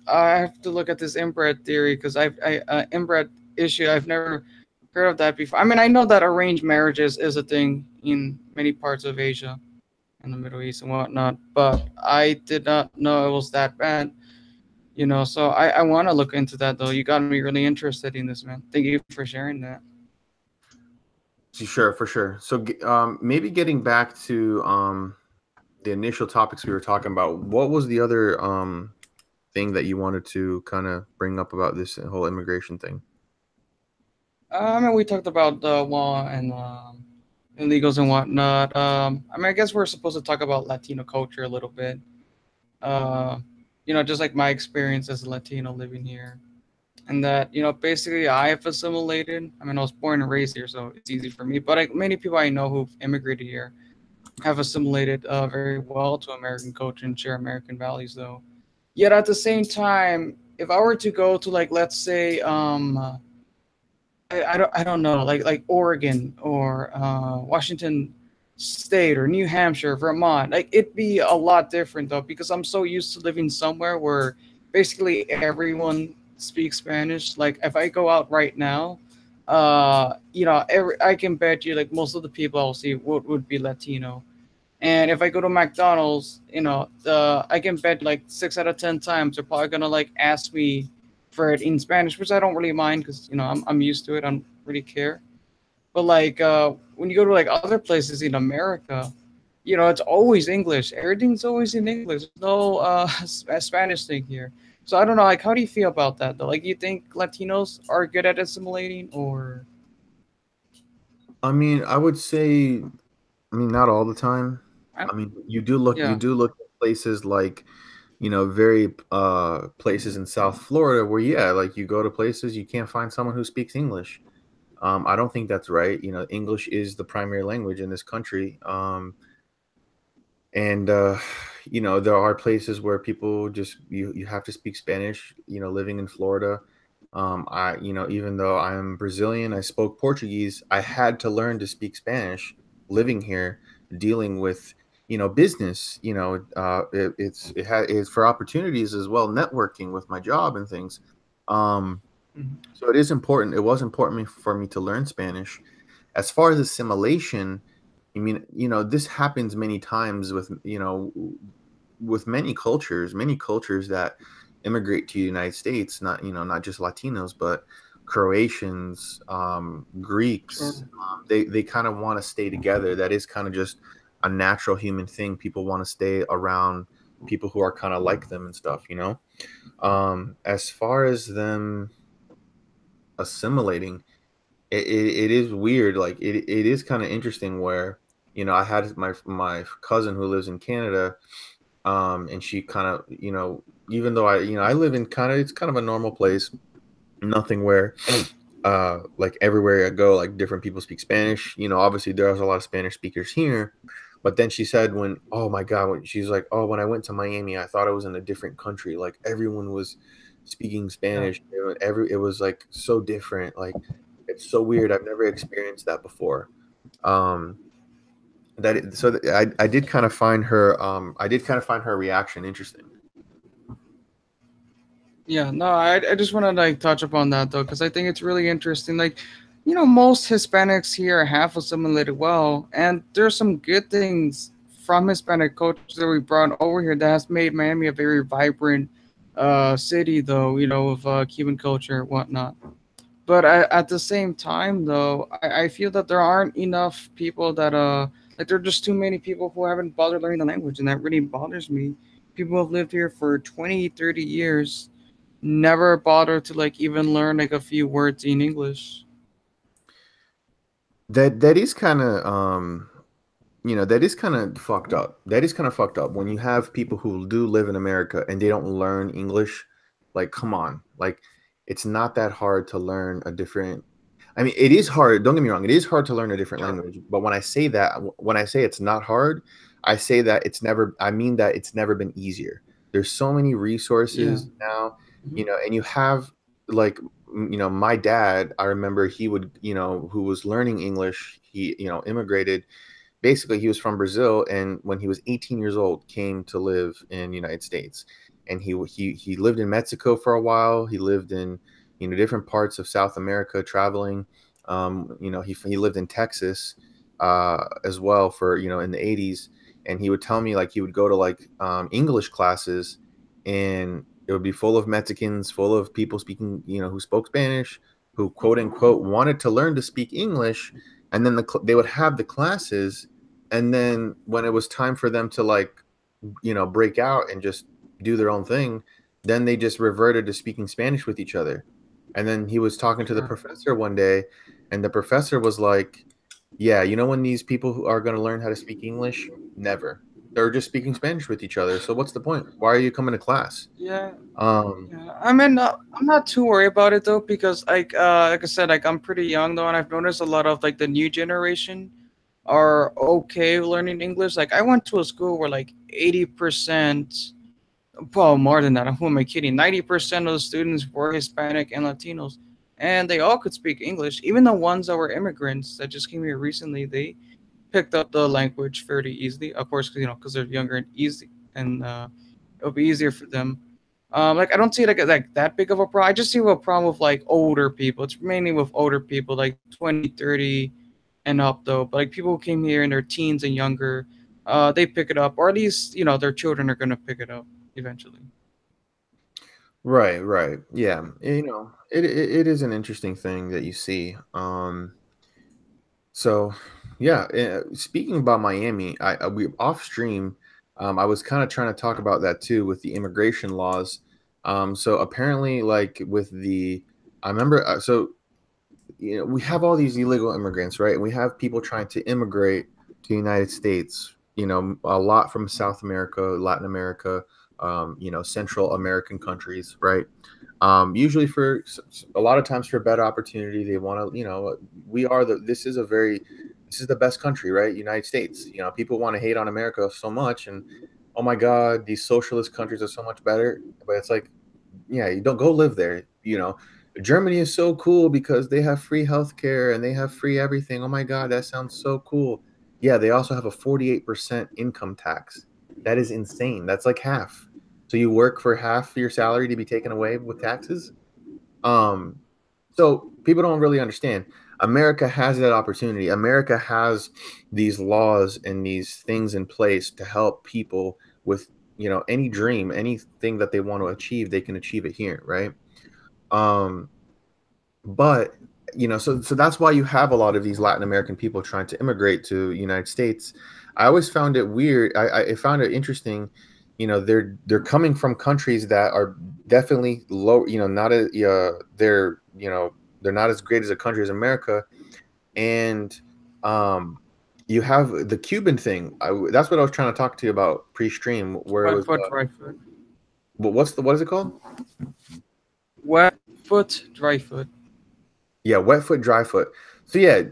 I have to look at this inbred theory because inbred issue. I've never heard of that before. I mean, I know that arranged marriages is a thing in many parts of Asia and the Middle East and whatnot, but I did not know it was that bad. So I want to look into that though. You got me really interested in this, man. Thank you for sharing that. Sure, for sure. So maybe getting back to the initial topics we were talking about, what was the other thing that you wanted to kind of bring up about this whole immigration thing? I mean, we talked about the law and illegals and whatnot. I mean, I guess we're supposed to talk about Latino culture a little bit. Uh, just like my experience as a Latino living here, and that basically I have assimilated. I mean, I was born and raised here, so it's easy for me. But many people I know who've immigrated here have assimilated very well to American culture and share American values, though. Yet at the same time, if I were to go to like let's say I don't know like Oregon or Washington State or New Hampshire, Vermont, like it'd be a lot different though because I'm so used to living somewhere where basically everyone speaks Spanish. Like if I go out right now, I can bet you like most of the people I'll see would be Latino. And if I go to McDonald's, I can bet like 6 out of 10 times they're probably gonna like ask me for it in Spanish, which I don't really mind because I'm used to it. I don't really care. But like when you go to like other places in America, it's always English. Everything's always in English. There's no Spanish thing here. So I don't know. Like, how do you feel about that though? Like, you think Latinos are good at assimilating, or I mean, I would say, I mean, not all the time. I, I mean, you do look at places like, very places in South Florida where, yeah, like you go to places you can't find someone who speaks English. I don't think that's right. English is the primary language in this country. And there are places where people just you have to speak Spanish. Living in Florida, I even though I'm Brazilian, I spoke Portuguese. I had to learn to speak Spanish living here, dealing with business. It's for opportunities as well, networking with my job and things. um Mhm. so it is important. It was important for me to learn Spanish. As far as assimilation, I mean, this happens many times with many cultures that immigrate to the United States, not just Latinos, but Croatians, Greeks. Sure. They kind of want to stay together. That is kind of just a natural human thing. People want to stay around people who are kind of like them and stuff. As far as them assimilating, it is weird. Like it is kind of interesting where I had my cousin who lives in Canada, and she kind of even though I live in it's kind of a normal place, nothing where like everywhere I go, like different people speak Spanish. Obviously there's a lot of Spanish speakers here, but then she said, when oh my god, when she's like, oh, when I went to Miami, I thought I was in a different country. Like everyone was speaking Yeah. Spanish. It was like so different. Like it's so weird. I've never experienced that before. Um, I did kind of find her reaction interesting. Yeah, no, I just want to like touch upon that though, because I think it's really interesting. Like, most Hispanics here have assimilated well, and there's some good things from Hispanic culture that we brought over here that has made Miami a very vibrant city, though. With Cuban culture and whatnot. But at the same time, though, I feel that there aren't enough people that Like there are just too many people who haven't bothered learning the language, and that really bothers me. People who have lived here for 20, 30 years never bother to like even learn like a few words in English. That is kind of that is kind of fucked up. That is kind of fucked up when you have people who do live in America and they don't learn English. Like, come on. Like, it's not that hard to learn a different. I mean, it is hard. Don't get me wrong. It is hard to learn a different language. But when I say that, when I say it's not hard, I say that it's never. I mean that it's never been easier. There's so many Yeah. resources now, and you have like, my dad. I remember he would, who was learning English. He, immigrated. Basically, he was from Brazil, and when he was 18 years old came to live in the United States. And he lived in Mexico for a while. He lived in, different parts of South America, traveling. He lived in Texas, as well, for, in the 80s. And he would tell me, like, he would go to, like, English classes, and it would be full of Mexicans, full of people speaking, who spoke Spanish, who, quote unquote, wanted to learn to speak English. And then they would have the classes, and then when it was time for them to, like, break out and just do their own thing, then they just reverted to speaking Spanish with each other. And then he was talking to the Sure. professor one day, and the professor was like, yeah, when these people who are going to learn how to speak English? Never. They're just speaking Spanish with each other, so what's the point? Why are you coming to class? Yeah. um Yeah. I mean, I'm not too worried about it though because like I said, like I'm pretty young though, and I've noticed a lot of like the new generation are okay learning English. Like I went to a school where like 80%, well, more than that. Who am I kidding? 90% of the students were Hispanic and Latinos, and they all could speak English. Even the ones that were immigrants that just came here recently, they picked up the language fairly easily. Of course, because they're younger and easy, and it'll be easier for them. Like I don't see like that big of a problem. I just see a problem with like older people. It's mainly with older people, like 20, 30 and up though. But like people who came here in their teens and younger, they pick it up, or at least their children are gonna pick it up eventually. right, right, yeah. It is an interesting thing that you see. So, yeah, speaking about Miami, we off stream. I was kind of trying to talk about that too with the immigration laws. So apparently, like with I remember. So, we have all these illegal immigrants, right? And we have people trying to immigrate to the United States. A lot from South America, Latin America, Central American countries, right? Usually for a lot of times for better opportunity, they want to, we are this is the best country, right? United States. People want to hate on America so much, and oh my God, these socialist countries are so much better. But it's like, yeah, you don't go live there. Germany is so cool because they have free healthcare and they have free everything. Oh my God, that sounds so cool. Yeah, they also have a 48% income tax. That is insane. That's like half. So you work for half your salary to be taken away with taxes. Um, so people don't really understand. America has that opportunity. America has these laws and these things in place to help people with, any dream, anything that they want to achieve, they can achieve it here, right? Um, but so that's why you have a lot of these Latin American people trying to immigrate to United States. I always found it weird. I found it interesting. They're coming from countries that are definitely low. Not a they're not as great as a country as America. And um, you have the Cuban thing. That's what I was trying to talk to you about pre-stream, where it Wet was. foot, dry foot. What is it called? Wet foot, dry foot. Yeah, wet foot, dry foot. So yeah,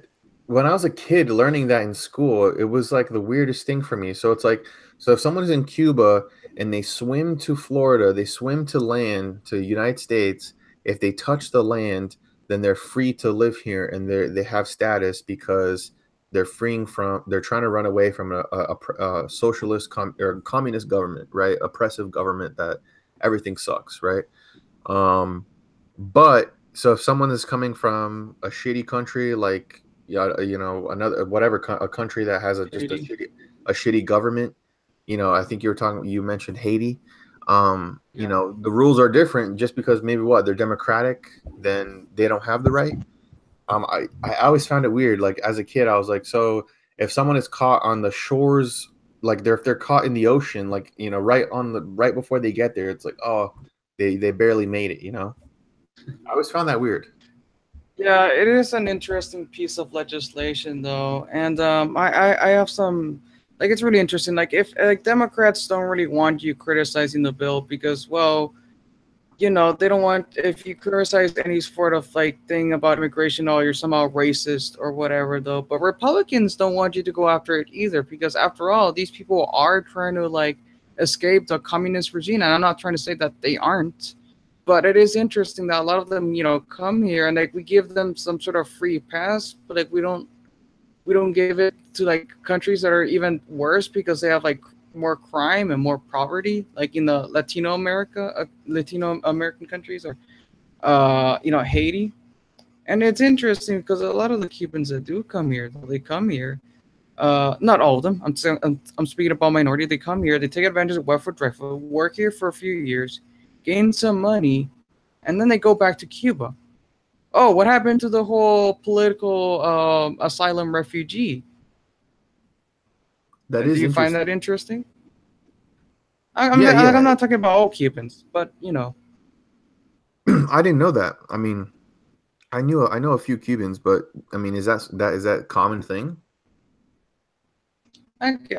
when I was a kid learning that in school, it was like the weirdest thing for me. So it's like, so if someone's in Cuba and they swim to Florida, they swim to land to United States, if they touch the land, then they're free to live here and they have status because they're trying to run away from a socialist or communist government, right? Oppressive government that everything sucks, right? Um, but so if someone is coming from a shitty country, like, yeah, another whatever a country that has just Haiti. a shitty government, I think you mentioned Haiti. Yeah. The rules are different just because maybe they're democratic, then they don't have the right. I always found it weird. Like as a kid, I was like, so if someone is caught on the shores, like if they're caught in the ocean, like right before they get there, it's like, oh, they barely made it. I always found that weird. Yeah, it is an interesting piece of legislation, though, and I have some like it's really interesting. Like if like Democrats don't really want you criticizing the bill because, well, they don't want if you criticize any sort of like thing about immigration, oh, you're somehow racist or whatever, though. But Republicans don't want you to go after it either because, after all, these people are trying to like escape the communist regime, and I'm not trying to say that they aren't. But it is interesting that a lot of them, come here and like we give them some sort of free pass, but like we don't give it to like countries that are even worse because they have like more crime and more poverty, like in the Latino American countries, or Haiti. And it's interesting because a lot of the Cubans that do come here, though, they come here. Not all of them. I'm speaking about minority. They come here, they take advantage of welfare drive, work here for a few years, gain some money, and then they go back to Cuba. Oh, what happened to the whole political asylum refugee? That Do is you find interesting. that interesting? I'm Yeah, not, like, I'm yeah. not talking about all Cubans, but I didn't know that. I mean, I know a few Cubans, but I mean, is that common thing?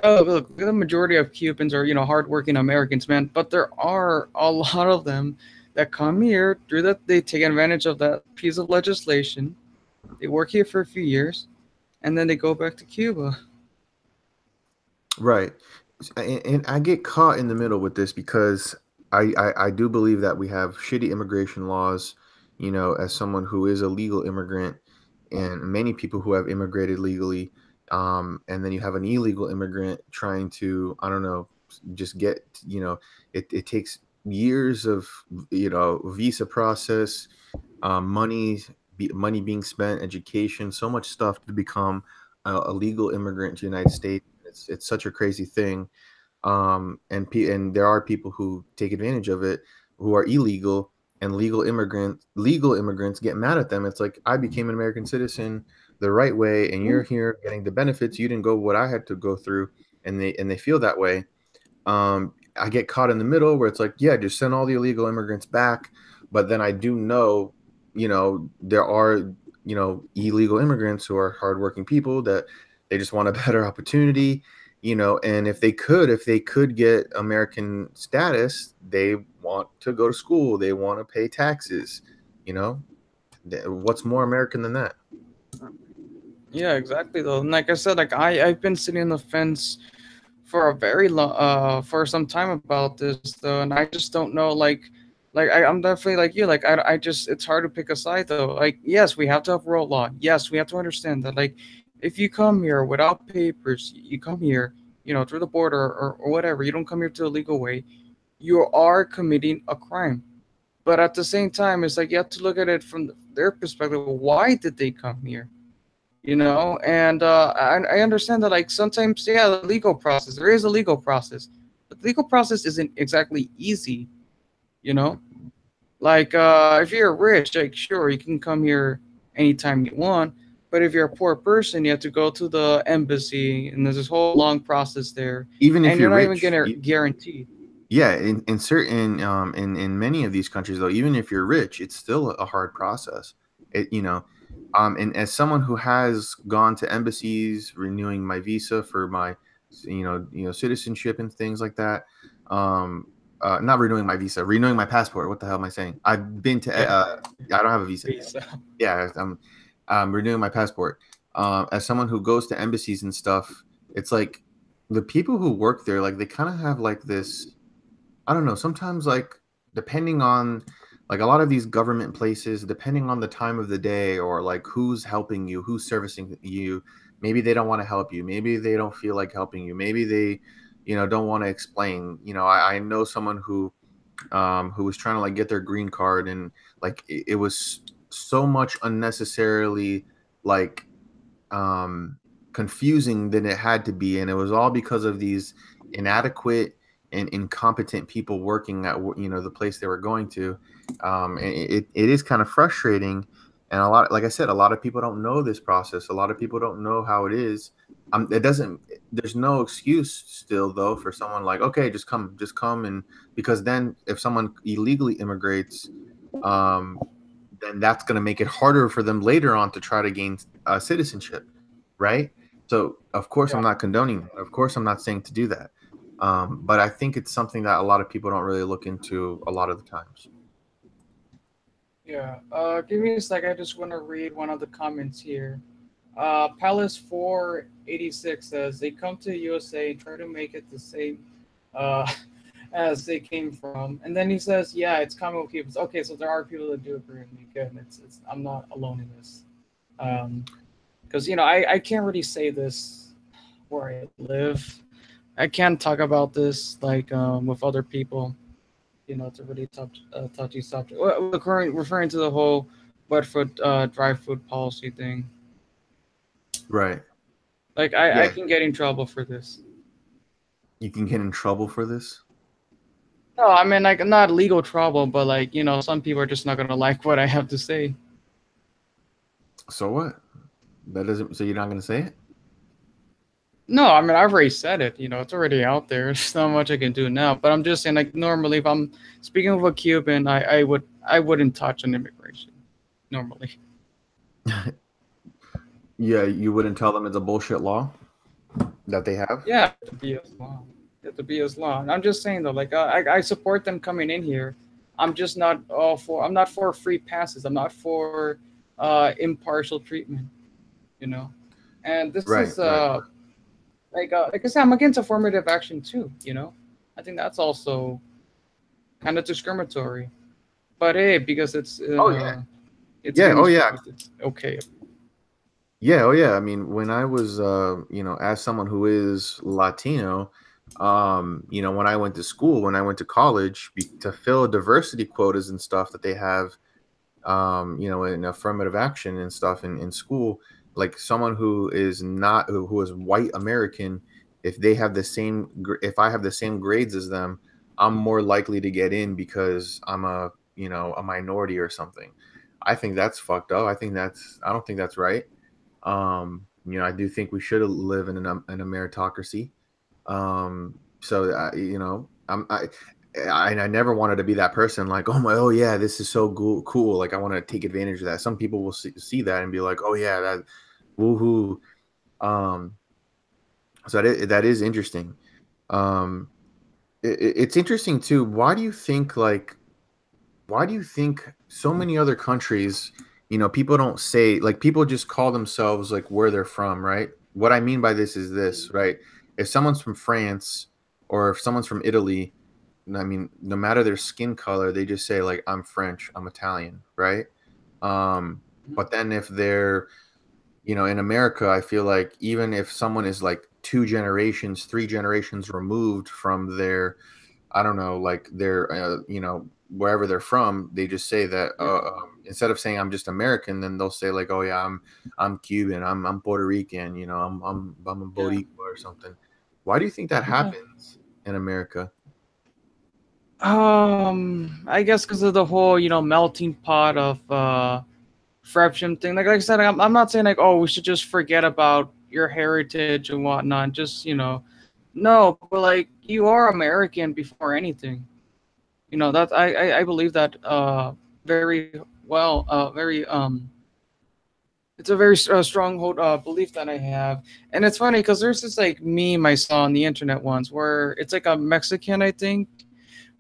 look, the majority of Cubans are hardworking Americans, man. But there are a lot of them that come here through that they take advantage of that piece of legislation. They work here for a few years, and then they go back to Cuba. Right. And I get caught in the middle with this because I do believe that we have shitty immigration laws, as someone who is a legal immigrant and many people who have immigrated legally. And then you have an illegal immigrant trying to, I don't know, just it takes years of, visa process, money being spent, education, so much stuff to become a legal immigrant to the United States. It's such a crazy thing, and there are people who take advantage of it, who are illegal, and legal immigrants get mad at them. It's like, I became an American citizen the right way, and you're here getting the benefits. You didn't go what I had to go through, and they feel that way. I get caught in the middle where it's like, yeah, just send all the illegal immigrants back. But then I do know, there are, illegal immigrants who are hardworking people that they just want a better opportunity, and if they could get American status, they want to go to school, they want to pay taxes, you know. What's more American than that? Yeah, exactly. Though, and like I said, like I've been sitting on the fence for a very long for some time about this, though, and I just don't know, like I'm definitely like you, like I just it's hard to pick a side, though. Like, yes, we have to have rule law, yes, we have to understand that, like, if you come here without papers, you come here, through the border, or whatever, you don't come here to a legal way, you are committing a crime. But at the same time, it's like you have to look at it from their perspective. Why did they come here? And I understand that, like, sometimes, yeah, the legal process, there is a legal process, but the legal process isn't exactly easy. you know like, if you're rich, like, sure, you can come here anytime you want. But if you're a poor person, you have to go to the embassy, and there's this whole long process there, Even if and you're you're not even rich, gonna guaranteed. yeah, in certain in many of these countries, though, even if you're rich, it's still a hard process. And as someone who has gone to embassies renewing my visa for my citizenship and things like that, um not renewing my visa, renewing my passport. What the hell am I saying? I've been to Yeah, I don't have a visa. visa. Yeah, I'm renewing my passport. As someone who goes to embassies and stuff, it's like the people who work there, like, they kind of have like this, I don't know, sometimes, like, depending on, like, a lot of these government places, depending on the time of the day, or like who's helping you, who's servicing you, maybe they don't want to help you, maybe they don't feel like helping you, maybe they, don't want to explain. I know someone who was trying to, like, get their green card, and like it was so much unnecessarily, like, um, confusing than it had to be, and it was all because of these inadequate and incompetent people working at the place they were going to. And it is kind of frustrating. And a lot, like I said, a lot of people don't know this process. A lot of people don't know how it is. It doesn't. There's no excuse still though for someone like, okay, just come, and because then if someone illegally immigrates, um, then that's going to make it harder for them later on to try to gain citizenship, right? So of course I'm not condoning that. Of course I'm not saying to do that. But I think it's something that a lot of people don't really look into a lot of the times. Yeah. Give me a sec. I just want to read one of the comments here. Palace 486 says they come to USA and try to make it the same uh, as they came from, and then he says, "Yeah, it's common with people." Okay, so there are people that do agree with me. Good. It's I'm not alone in this. Because I can't really say this where I live. I can't talk about this like with other people. It's a really tough, touchy subject. Referring to the whole wet foot, dry foot policy thing. Right. Like I Yeah. can get in trouble for this. You can get in trouble for this. No, I mean like not legal trouble, but like some people are just not gonna like what I have to say. So what? That doesn't. So you're not going to say it? No, I mean I've already said it. It's already out there. There's not much I can do now. But I'm just saying, like normally, if I'm speaking with a Cuban, I wouldn't touch an immigration normally. Yeah, you wouldn't tell them it's a bullshit law that they have. Yeah, to be as long. To be as long. I'm just saying though, like I support them coming in here. I'm just not all for. I'm not for free passes. I'm not for impartial treatment. You know, and this Right. is Right. like I said, I'm against affirmative action too. I think that's also kind of discriminatory. But hey, because Oh yeah. it's Yeah. Oh against yeah. truth, it's okay. Yeah. Oh yeah. I mean, when I was, as someone who is Latino, when I went to school, when I went to college, to fill diversity quotas and stuff that they have, in affirmative action and stuff in school, like someone who is not who is white American, if they have if I have the same grades as them, I'm more likely to get in because I'm a minority or something. I think that's fucked up. I don't think that's right. I do think we should live in a meritocracy. So I never wanted to be that person like, oh yeah, this is so cool. Like I want to take advantage of that. Some people will see that and be like, oh yeah, that woohoo. Um, so that is interesting. Um, it's interesting too. Why do you think so many other countries, people don't say, like, people just call themselves like where they're from, right? What I mean by this is this, right? If someone's from France or if someone's from Italy, I mean, no matter their skin color, they just say like, I'm French, I'm Italian, right? But then if they're, in America, I feel like even if someone is like 2 generations, 3 generations removed from their, I don't know, like their, wherever they're from, they just say that instead of saying I'm just American, then they'll say like, oh yeah, I'm Cuban, I'm Puerto Rican, I'm a Yeah. Boricua or something. Why do you think that Yeah. happens in America? I guess because of the whole melting pot of friendship thing. Like I said, I'm not saying like, oh, we should just forget about your heritage and whatnot. Just no, but like you are American before anything. That I believe that very well. Very It's a very strong hold belief that I have, and it's funny because there's this like meme I saw on the internet once where it's like a Mexican, I think,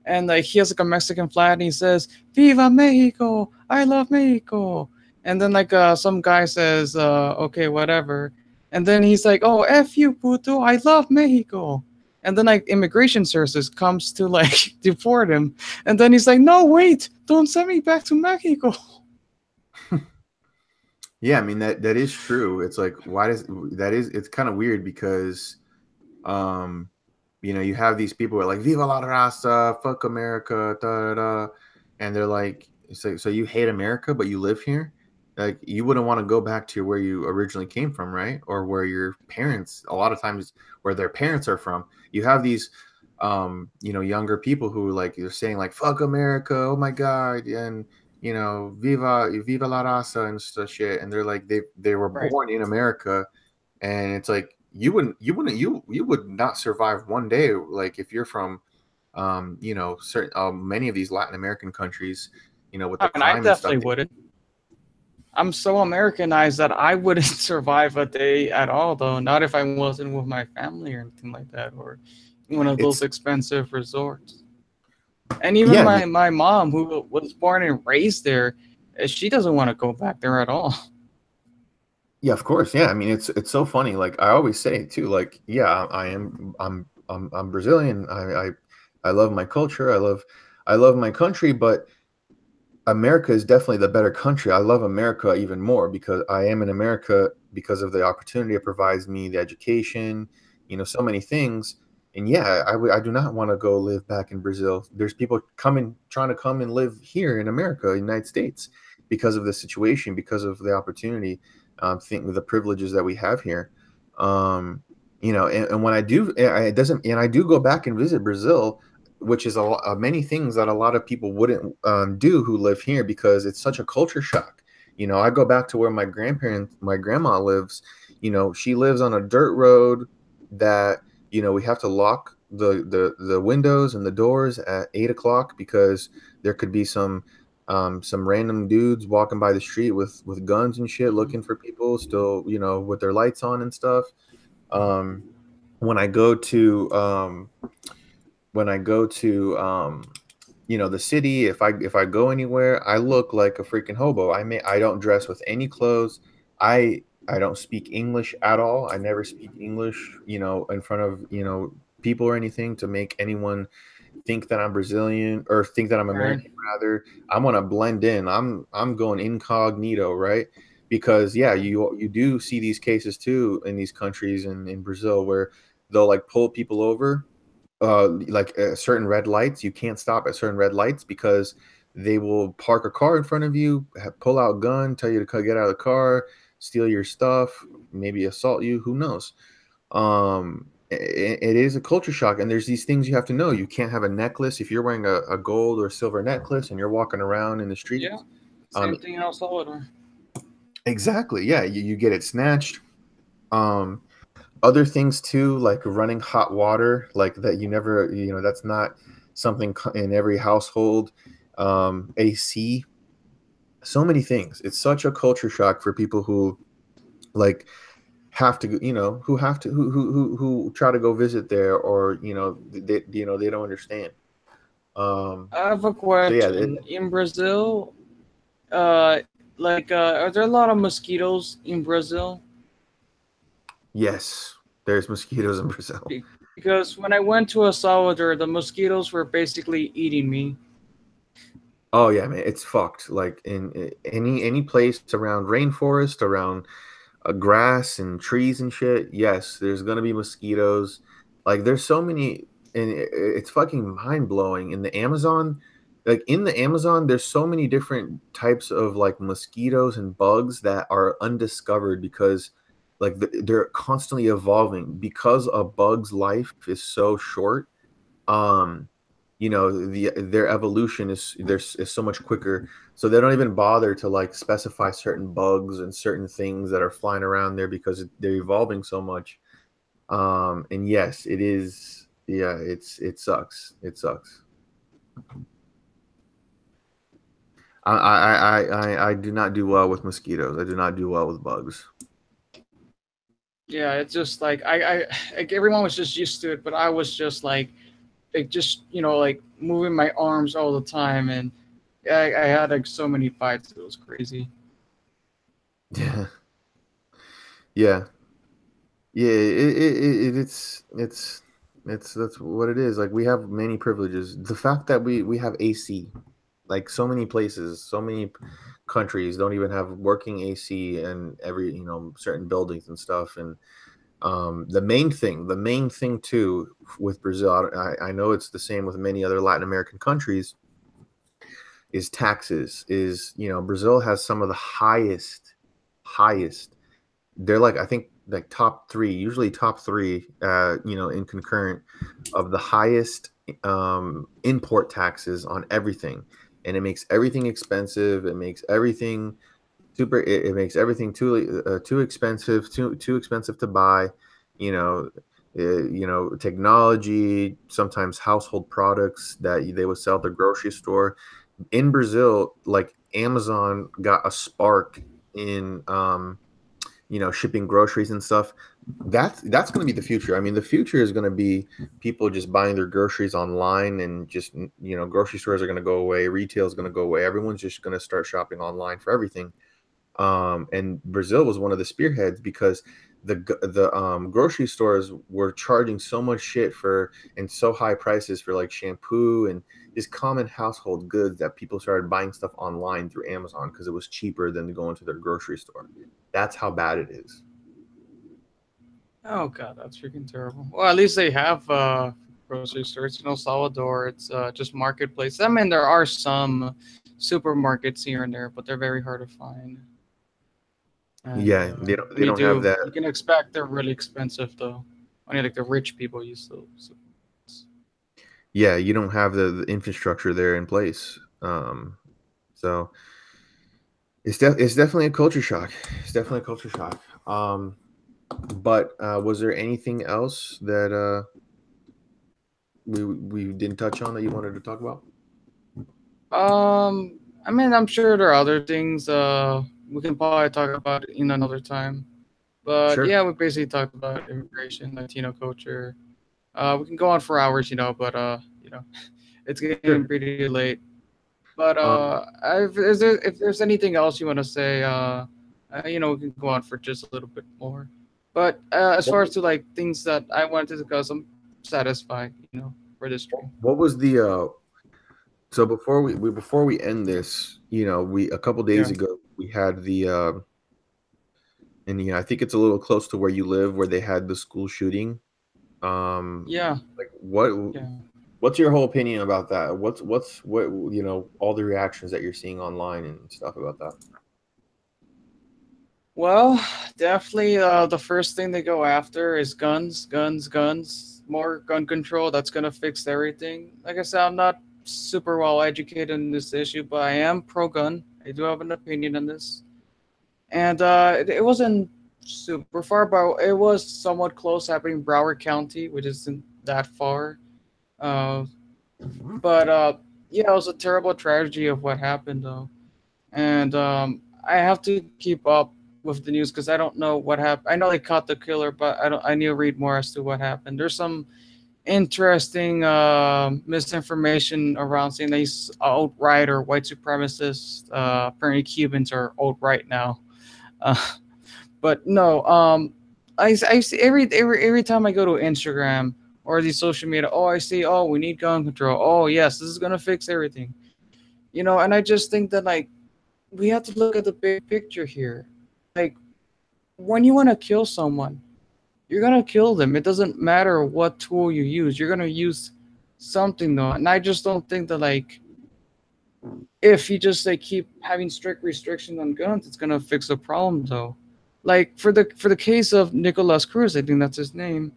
and like he has like a Mexican flag and he says "Viva Mexico! I love Mexico!" And then like some guy says okay, whatever, and then he's like, "Oh, f you puto! I love Mexico!" And then like immigration services comes to like deport him, and then he's like, "No, wait! Don't send me back to Mexico." Yeah, I mean that is true. It's like, why does that is it's kind of weird because um you have these people who are like, Viva la raza, fuck America, da da da, and they're like, it's like, so you hate America but you live here? Like, you wouldn't want to go back to where you originally came from, right? Or where your parents, a lot of times where their parents are from. You have these younger people who, like, you're saying like, fuck America, oh my god, and viva la raza and stuff shit, and they're like they were Right. born in America, and it's like you would not survive one day, like if you're from certain many of these Latin American countries, with the I mean, I crime and stuff. definitely wouldn't. I'm so Americanized that I wouldn't survive a day at all, though. Not if I wasn't with my family or anything like that, or one of those It's expensive resorts. And even yeah, my mom, who was born and raised there, she doesn't want to go back there at all. yeah, of course, yeah. I mean, it's so funny. Like I always say too, like yeah, I'm Brazilian. I love my culture. I love my country, but America is definitely the better country. I love America even more because I am in America because of the opportunity it provides me, the education, so many things. And yeah, I do not want to go live back in Brazil. There's people trying to come and live here in America, United States, because of the situation, because of the opportunity, think the privileges that we have here. Um, and when I do, it doesn't, and I do go back and visit Brazil, which is many things that a lot of people wouldn't do who live here because it's such a culture shock. I go back to where my grandma lives. She lives on a dirt road that we have to lock the windows and the doors at 8 o'clock because there could be some random dudes walking by the street with guns and shit looking for people still with their lights on and stuff. Um, when I go to the city, if I go anywhere, I look like a freaking hobo. I don't dress with any clothes. I don't speak English at all. I never speak English in front of people or anything to make anyone think that I'm Brazilian or think that I'm Right. American rather. I want to blend in. I'm going incognito, right? Because yeah, you do see these cases too in these countries and in Brazil where they'll like pull people over like certain red lights. You can't stop at certain red lights because they will park a car in front of you, pull out a gun, tell you to get out of the car, steal your stuff, maybe assault you. Who knows? It is a culture shock, and there's these things you have to know. You can't have a necklace if you're wearing a gold or silver necklace and you're walking around in the Yeah. streets. Um, Same thing in El Salvador. exactly. Yeah, you get it snatched. Um, Other things too, like running hot water, like that you never, that's not something in every household. AC, so many things. It's such a culture shock for people who like have to, who have to, who try to go visit there, or they don't understand. I have a So yeah, question. In Brazil, are there a lot of mosquitoes in Brazil? yes, there's mosquitoes in Brazil. Because when I went to El Salvador, the mosquitoes were basically eating me. Oh yeah, man, it's fucked. Like in any place around rainforest, around grass and trees and shit, yes, there's gonna be mosquitoes. Like there's so many, and it's fucking mind blowing. In the Amazon, there's so many different types of like mosquitoes and bugs that are undiscovered because like they're constantly evolving because a bug's life is so short. um their evolution is so much quicker, so they don't even bother to like specify certain bugs and certain things that are flying around there because they're evolving so much. And yes, it is, yeah, it sucks. I do not do well with mosquitoes. I do not do well with bugs. Yeah, it's just like everyone was just used to it, but I was just like just like moving my arms all the time, and I had like so many fights. It was crazy. Yeah, yeah, yeah. It's that's what it is. Like we have many privileges. The fact that we have AC, like so many places, so many countries don't even have working AC and every certain buildings and stuff. And the main thing too with Brazil, I know it's the same with many other Latin American countries, is taxes. Is Brazil has some of the highest. They're like, I think like top three, usually top three, in concurrent of the highest import taxes on everything. and it makes everything expensive. It makes everything it makes everything too expensive, too expensive to buy. Technology, sometimes household products that they would sell at the grocery store. In Brazil, like Amazon got a spark in shipping groceries and stuff. That's going to be the future. I mean, the future is going to be people just buying their groceries online, and just grocery stores are going to go away, retail is going to go away, everyone's just going to start shopping online for everything. And Brazil was one of the spearheads because the grocery stores were charging so much shit for and so high prices for like shampoo and just common household goods that people started buying stuff online through Amazon because it was cheaper than going to their grocery store. That's how bad it is. Oh god, that's freaking terrible. Well, at least they have grocery stores. You know, Salvador. It's just marketplace. I mean, there are some supermarkets here and there, but they're very hard to find. And Yeah, they when you don't have do, that. you can expect they're really expensive though. Only like the rich people use those. Yeah, you don't have the infrastructure there in place. So it's definitely a culture shock. It's definitely a culture shock. But was there anything else that we didn't touch on that you wanted to talk about? I mean, I'm sure there are other things. We can probably talk about it in another time. But Sure, yeah, we basically talked about immigration, Latino culture. We can go on for hours, but it's getting sure. pretty late. But Um, if there's anything else you want to say, we can go on for just a little bit more. But as what far as to like things that I wanted to discuss, I'm satisfied, for this stream. what was the so before we end this, we a couple days Yeah, ago we had the and I think it's a little close to where you live, where they had the school shooting. yeah, Like yeah. what's your whole opinion about that? What all the reactions that you're seeing online and stuff about that? Well, definitely the first thing they go after is guns, guns, guns. More gun control. That's gonna fix everything. Like I said, I'm not super well educated in this issue, but I am pro gun. I do have an opinion on this. And it wasn't super far, but it was somewhat close, happening in Broward County, which isn't that far. Uh, but yeah, it was a terrible tragedy of what happened, though. And I have to keep up with the news because I don't know what happened. I know they caught the killer, but I don't. I need to read more as to what happened. There's some interesting misinformation around saying that he's alt right or white supremacist. Apparently, Cubans are alt right now. Uh, but no, I see every time I go to Instagram or these social media. Oh, I see. Oh, we need gun control. Oh, yes, this is gonna fix everything. And I just think that like we have to look at the big picture here. Like when you want to kill someone, you're gonna kill them. It doesn't matter what tool you use. You're gonna use something though, and I just don't think that like if you just like keep having strict restrictions on guns, it's gonna fix the problem though. Like for the case of Nicolas Cruz, I think that's his name.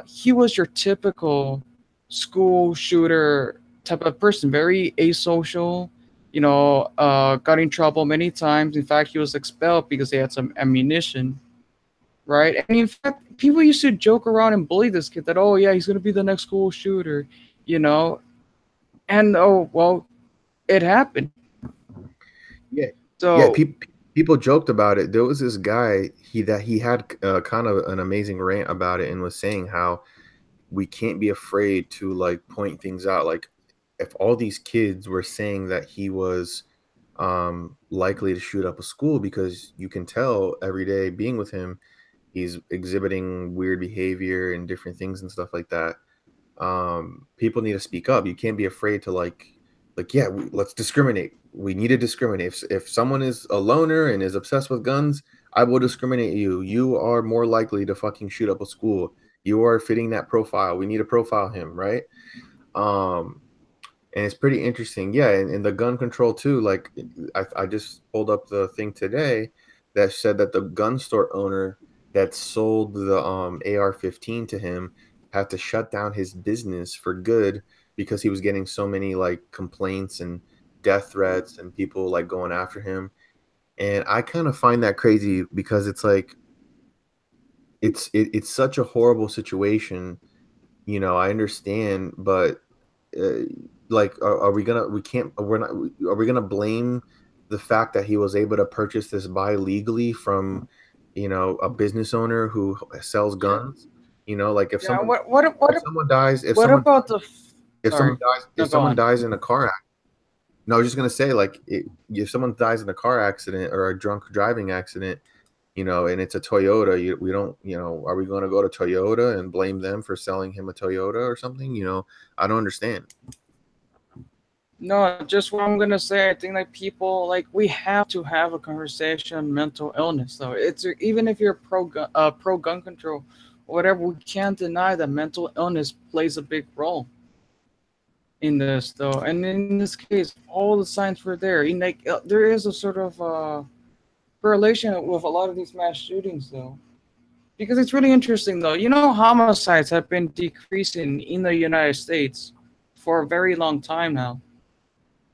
He was your typical school shooter type of person, very asocial. Got in trouble many times. In fact, he was expelled because he had some ammunition, right? And in fact, people used to joke around and bully this kid that, oh yeah, he's gonna be the next school shooter, you know. And oh well, it happened. Yeah, yeah. So People joked about it. There was this guy he had kind of an amazing rant about it, and was saying how we can't be afraid to like point things out. Like if all these kids were saying that he was likely to shoot up a school, because you can tell every day being with him, he's exhibiting weird behavior and different things and stuff like that. People need to speak up. You can't be afraid to yeah, let's discriminate. We need to discriminate. If someone is a loner and is obsessed with guns, I will discriminate you. You are more likely to fucking shoot up a school. You are fitting that profile. We need to profile him, right? Um, and it's pretty interesting. Yeah, and the gun control too. Like, I just pulled up the thing today that said that the gun store owner that sold the AR-15 to him had to shut down his business for good because he was getting so many like complaints and death threats and people like going after him. And I kind of find that crazy because it's like it's such a horrible situation. I understand, but uh, like, are we gonna? We can't. We're not. Are we gonna blame the fact that he was able to purchase this buy legally from, a business owner who sells Yeah. guns? Like Yeah. What if someone dies, what about the? Sorry. No, if go someone on. dies in a car accident. No, I was just gonna say, like, if someone dies in a car accident or a drunk driving accident, and it's a Toyota, we don't, are we going to go to Toyota and blame them for selling him a Toyota or something? I don't understand. No, just what I'm gonna say. I think like people like we have to have a conversation on mental illness. Though it's even if you're pro gun control, or whatever, we can't deny that mental illness plays a big role in this though. And in this case, all the signs were there. In like there is a sort of correlation with a lot of these mass shootings though. Because it's really interesting though. Homicides have been decreasing in the United States for a very long time now.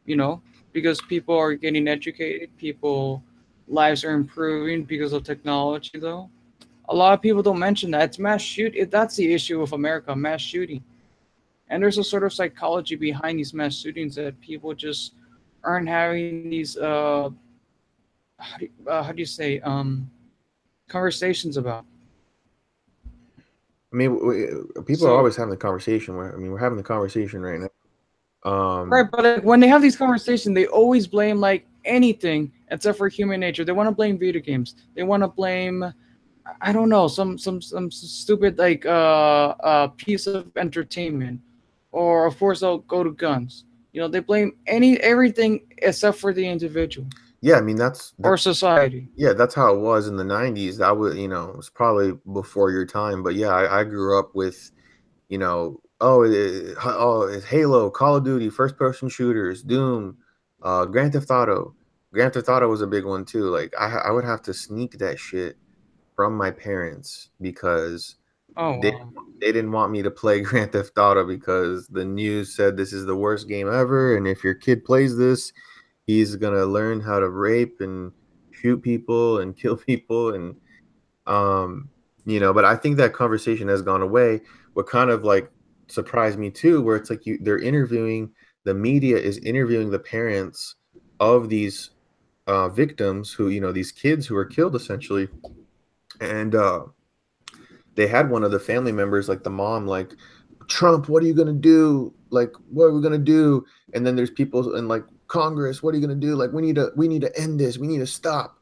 you know, because people are getting educated, people lives are improving because of technology though. A lot of people don't mention that. It's mass shoot that's the issue with America, mass shooting. And there's a sort of psychology behind these mass shootings that people just aren't having these how do you say conversations about. I mean, people are So always having the conversation. We're having the conversation right now. right, but like, when they have these conversations, they always blame like anything except for human nature. They want to blame video games. They want to blame I don't know some stupid like piece of entertainment, or of course they'll go to guns. They blame everything except for the individual Yeah, I mean or society. yeah, that's how it was in the '90s. That was, it was probably before your time, but yeah, I grew up with, it's Halo, Call of Duty, first person shooters, Doom, Grand Theft Auto. Grand Theft Auto was a big one too. Like I would have to sneak that shit from my parents because Oh they wow. they didn't want me to play Grand Theft Auto because the news said this is the worst game ever, and if your kid plays this, he's gonna learn how to rape and shoot people and kill people um but I think that conversation has gone away. What kind of like surprised me too, where it's like the media is interviewing the parents of these victims who, these kids who were killed essentially, and they had one of the family members, like the mom, like, Trump, what are you gonna do? Like, what are we gonna do? And then there's people in like Congress, what are you gonna do? Like, we need to end this. We need to stop.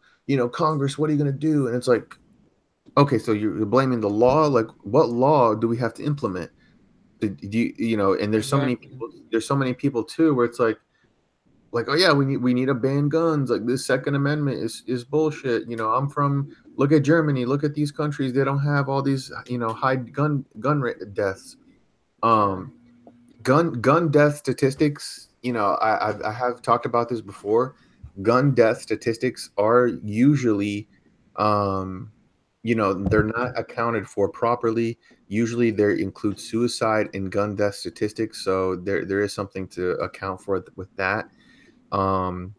Congress, what are you gonna do? And it's like, okay, so you're blaming the law. Like, what law do we have to implement? Do and Exactly. there's so many people too, where it's like, oh yeah, we need to ban guns. Like, this Second Amendment is bullshit. I'm from, look at Germany, look at these countries. They don't have all these high deaths. Um, gun death statistics. I have talked about this before. Gun death statistics are usually, they're not accounted for properly. Usually, there include suicide in gun death statistics, so there is something to account for with that. Um,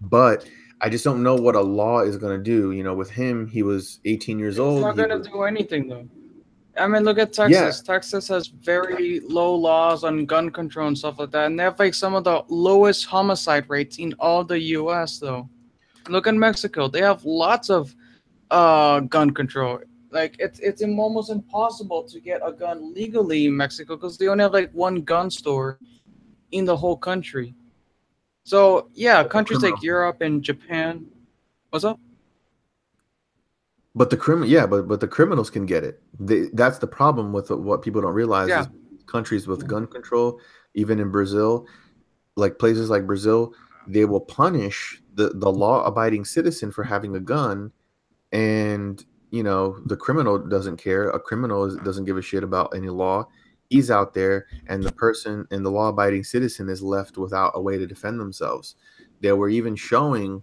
but I just don't know what a law is going to do. With him, he was 18 years It's old. not He gonna was, do anything though. I mean, look at yeah, Texas. Texas has very low laws on gun control and stuff like that, and they have like some of the lowest homicide rates in all the U.S. though. Look at Mexico; they have lots of gun control. Like it's almost impossible to get a gun legally in Mexico because they only have like one gun store in the whole country. So yeah, but the countries like criminal, Europe and Japan. What's up? yeah, but the criminals can get it. That's the problem with what people don't realize Yeah, is countries with gun control, even in Brazil, like places like Brazil, they will punish the law abiding citizen for having a gun, and the criminal doesn't care. A criminal doesn't give a shit about any law. He's out there, and the person and the law abiding citizen is left without a way to defend themselves. They were even showing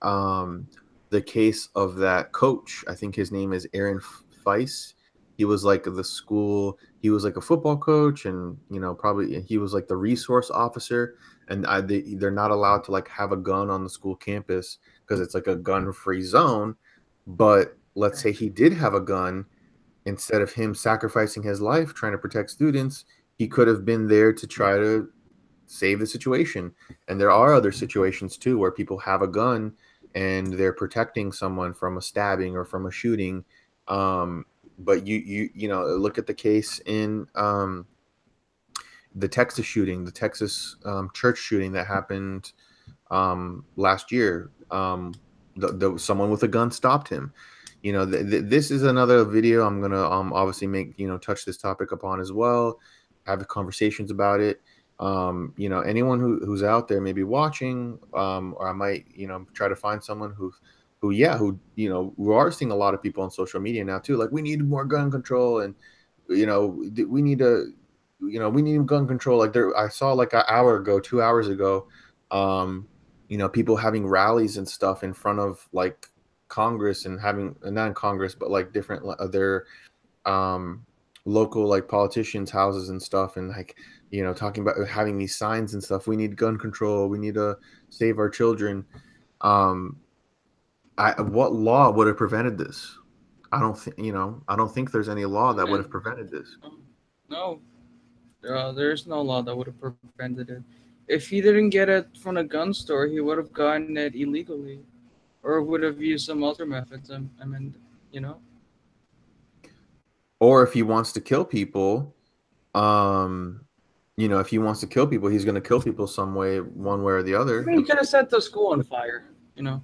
um the case of that coach. I think his name is Aaron Feist. He was like the school, he was like a football coach, and probably he was like the resource officer and they're not allowed to like have a gun on the school campus because it's like a gun-free zone. But let's say he did have a gun, instead of him sacrificing his life trying to protect students, he could have been there to try to save the situation. And there are other situations too where people have a gun and they're protecting someone from a stabbing or from a shooting. Um, but you know, look at the case in the Texas shooting, the Texas church shooting that happened last year. Someone with a gun stopped him. You know, this is another video I'm gonna obviously make, you know, touch this topic upon as well, have conversations about it. You know, anyone who's out there maybe watching, or I might, you know, try to find someone who you know, we are seeing a lot of people on social media now too, like we need more gun control, and you know, we need to, you know, we need gun control. Like there, I saw like an hour ago, 2 hours ago, um, you know, people having rallies and stuff in front of like Congress, and having not in Congress, but like different other um local like politicians' houses and stuff, and like, you know, talking about having these signs and stuff. We need gun control. We need to save our children. Um, what law would have prevented this? I don't think, you know, I don't think there's any law that would have prevented this. No, there's no law that would have prevented it. If he didn't get it from a gun store, he would have gotten it illegally, or would have used some other methods. I mean, you know. Or if he wants to kill people, um, you know, if he wants to kill people, he's going to kill people some way, one way or the I other. mean, he could have set the school on fire. You know.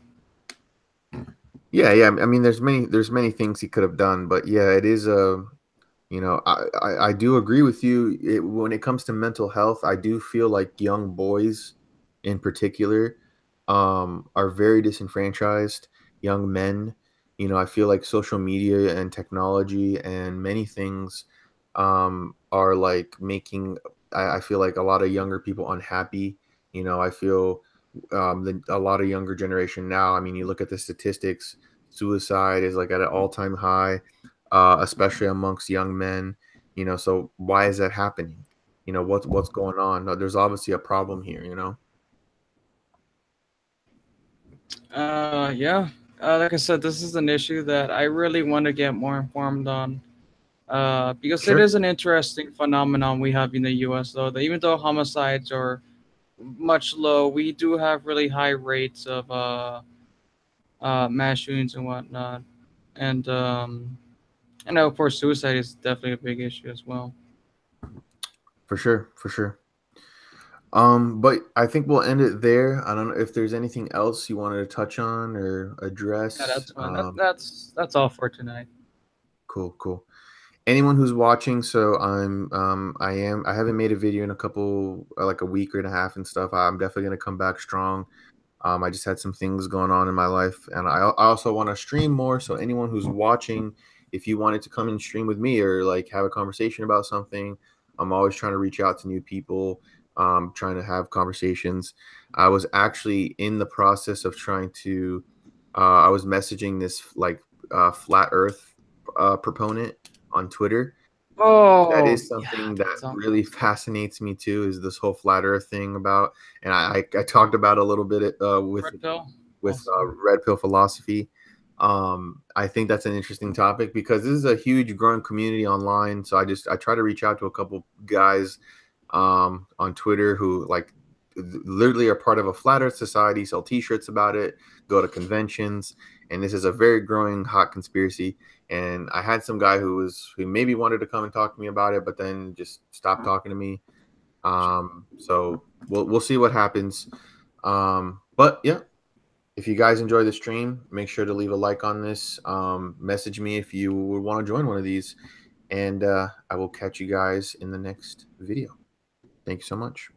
Yeah, yeah. I mean, there's many things he could have done, but yeah, it is a, you know, I do agree with you. When it comes to mental health, I do feel like young boys, in particular, are very disenfranchised. Young men, you know, I feel like social media and technology and many things, are like making. I feel like a lot of younger people unhappy. You know, I feel a lot of younger generation now. I mean, you look at the statistics, suicide is like at an all-time high, especially amongst young men. You know, so why is that happening? You know, what's going on? No, there's obviously a problem here. You know. Yeah. Like I said, this is an issue that I really want to get more informed on. Because it Sure. is an interesting phenomenon we have in the U.S. though. That even though homicides are much low, we do have really high rates of mass shootings and whatnot, and of course suicide is definitely a big issue as well. For sure, for sure. But I think we'll end it there. I don't know if there's anything else you wanted to touch on or Yeah, address. that's fine. That's all for tonight. Cool, cool. Anyone who's watching, so I haven't made a video in a couple, like a week or and a half and stuff. I'm definitely gonna come back strong. I just had some things going on in my life, and I also want to stream more. So anyone who's watching, if you wanted to come and stream with me or like have a conversation about something, I'm always trying to reach out to new people, trying to have conversations. I was actually in the process of trying to. I was messaging this like flat Earth proponent on Twitter. That Oh is yeah, something that that's all. really fascinates me too. Is this whole flat Earth thing about, and I talked about a little bit Red pill. with Also. red pill philosophy. I think that's an interesting topic because this is a huge growing community online. So I try to reach out to a couple guys on Twitter who like literally are part of a flat Earth society, sell T-shirts about it, go to conventions, and this is a very growing hot conspiracy. And I had some guy who maybe wanted to come and talk to me about it, but then just stopped talking to me. So we'll see what happens. But yeah, if you guys enjoy the stream, make sure to leave a like on this. Message me if you would want to join one of these, and I will catch you guys in the next video. Thank you so much.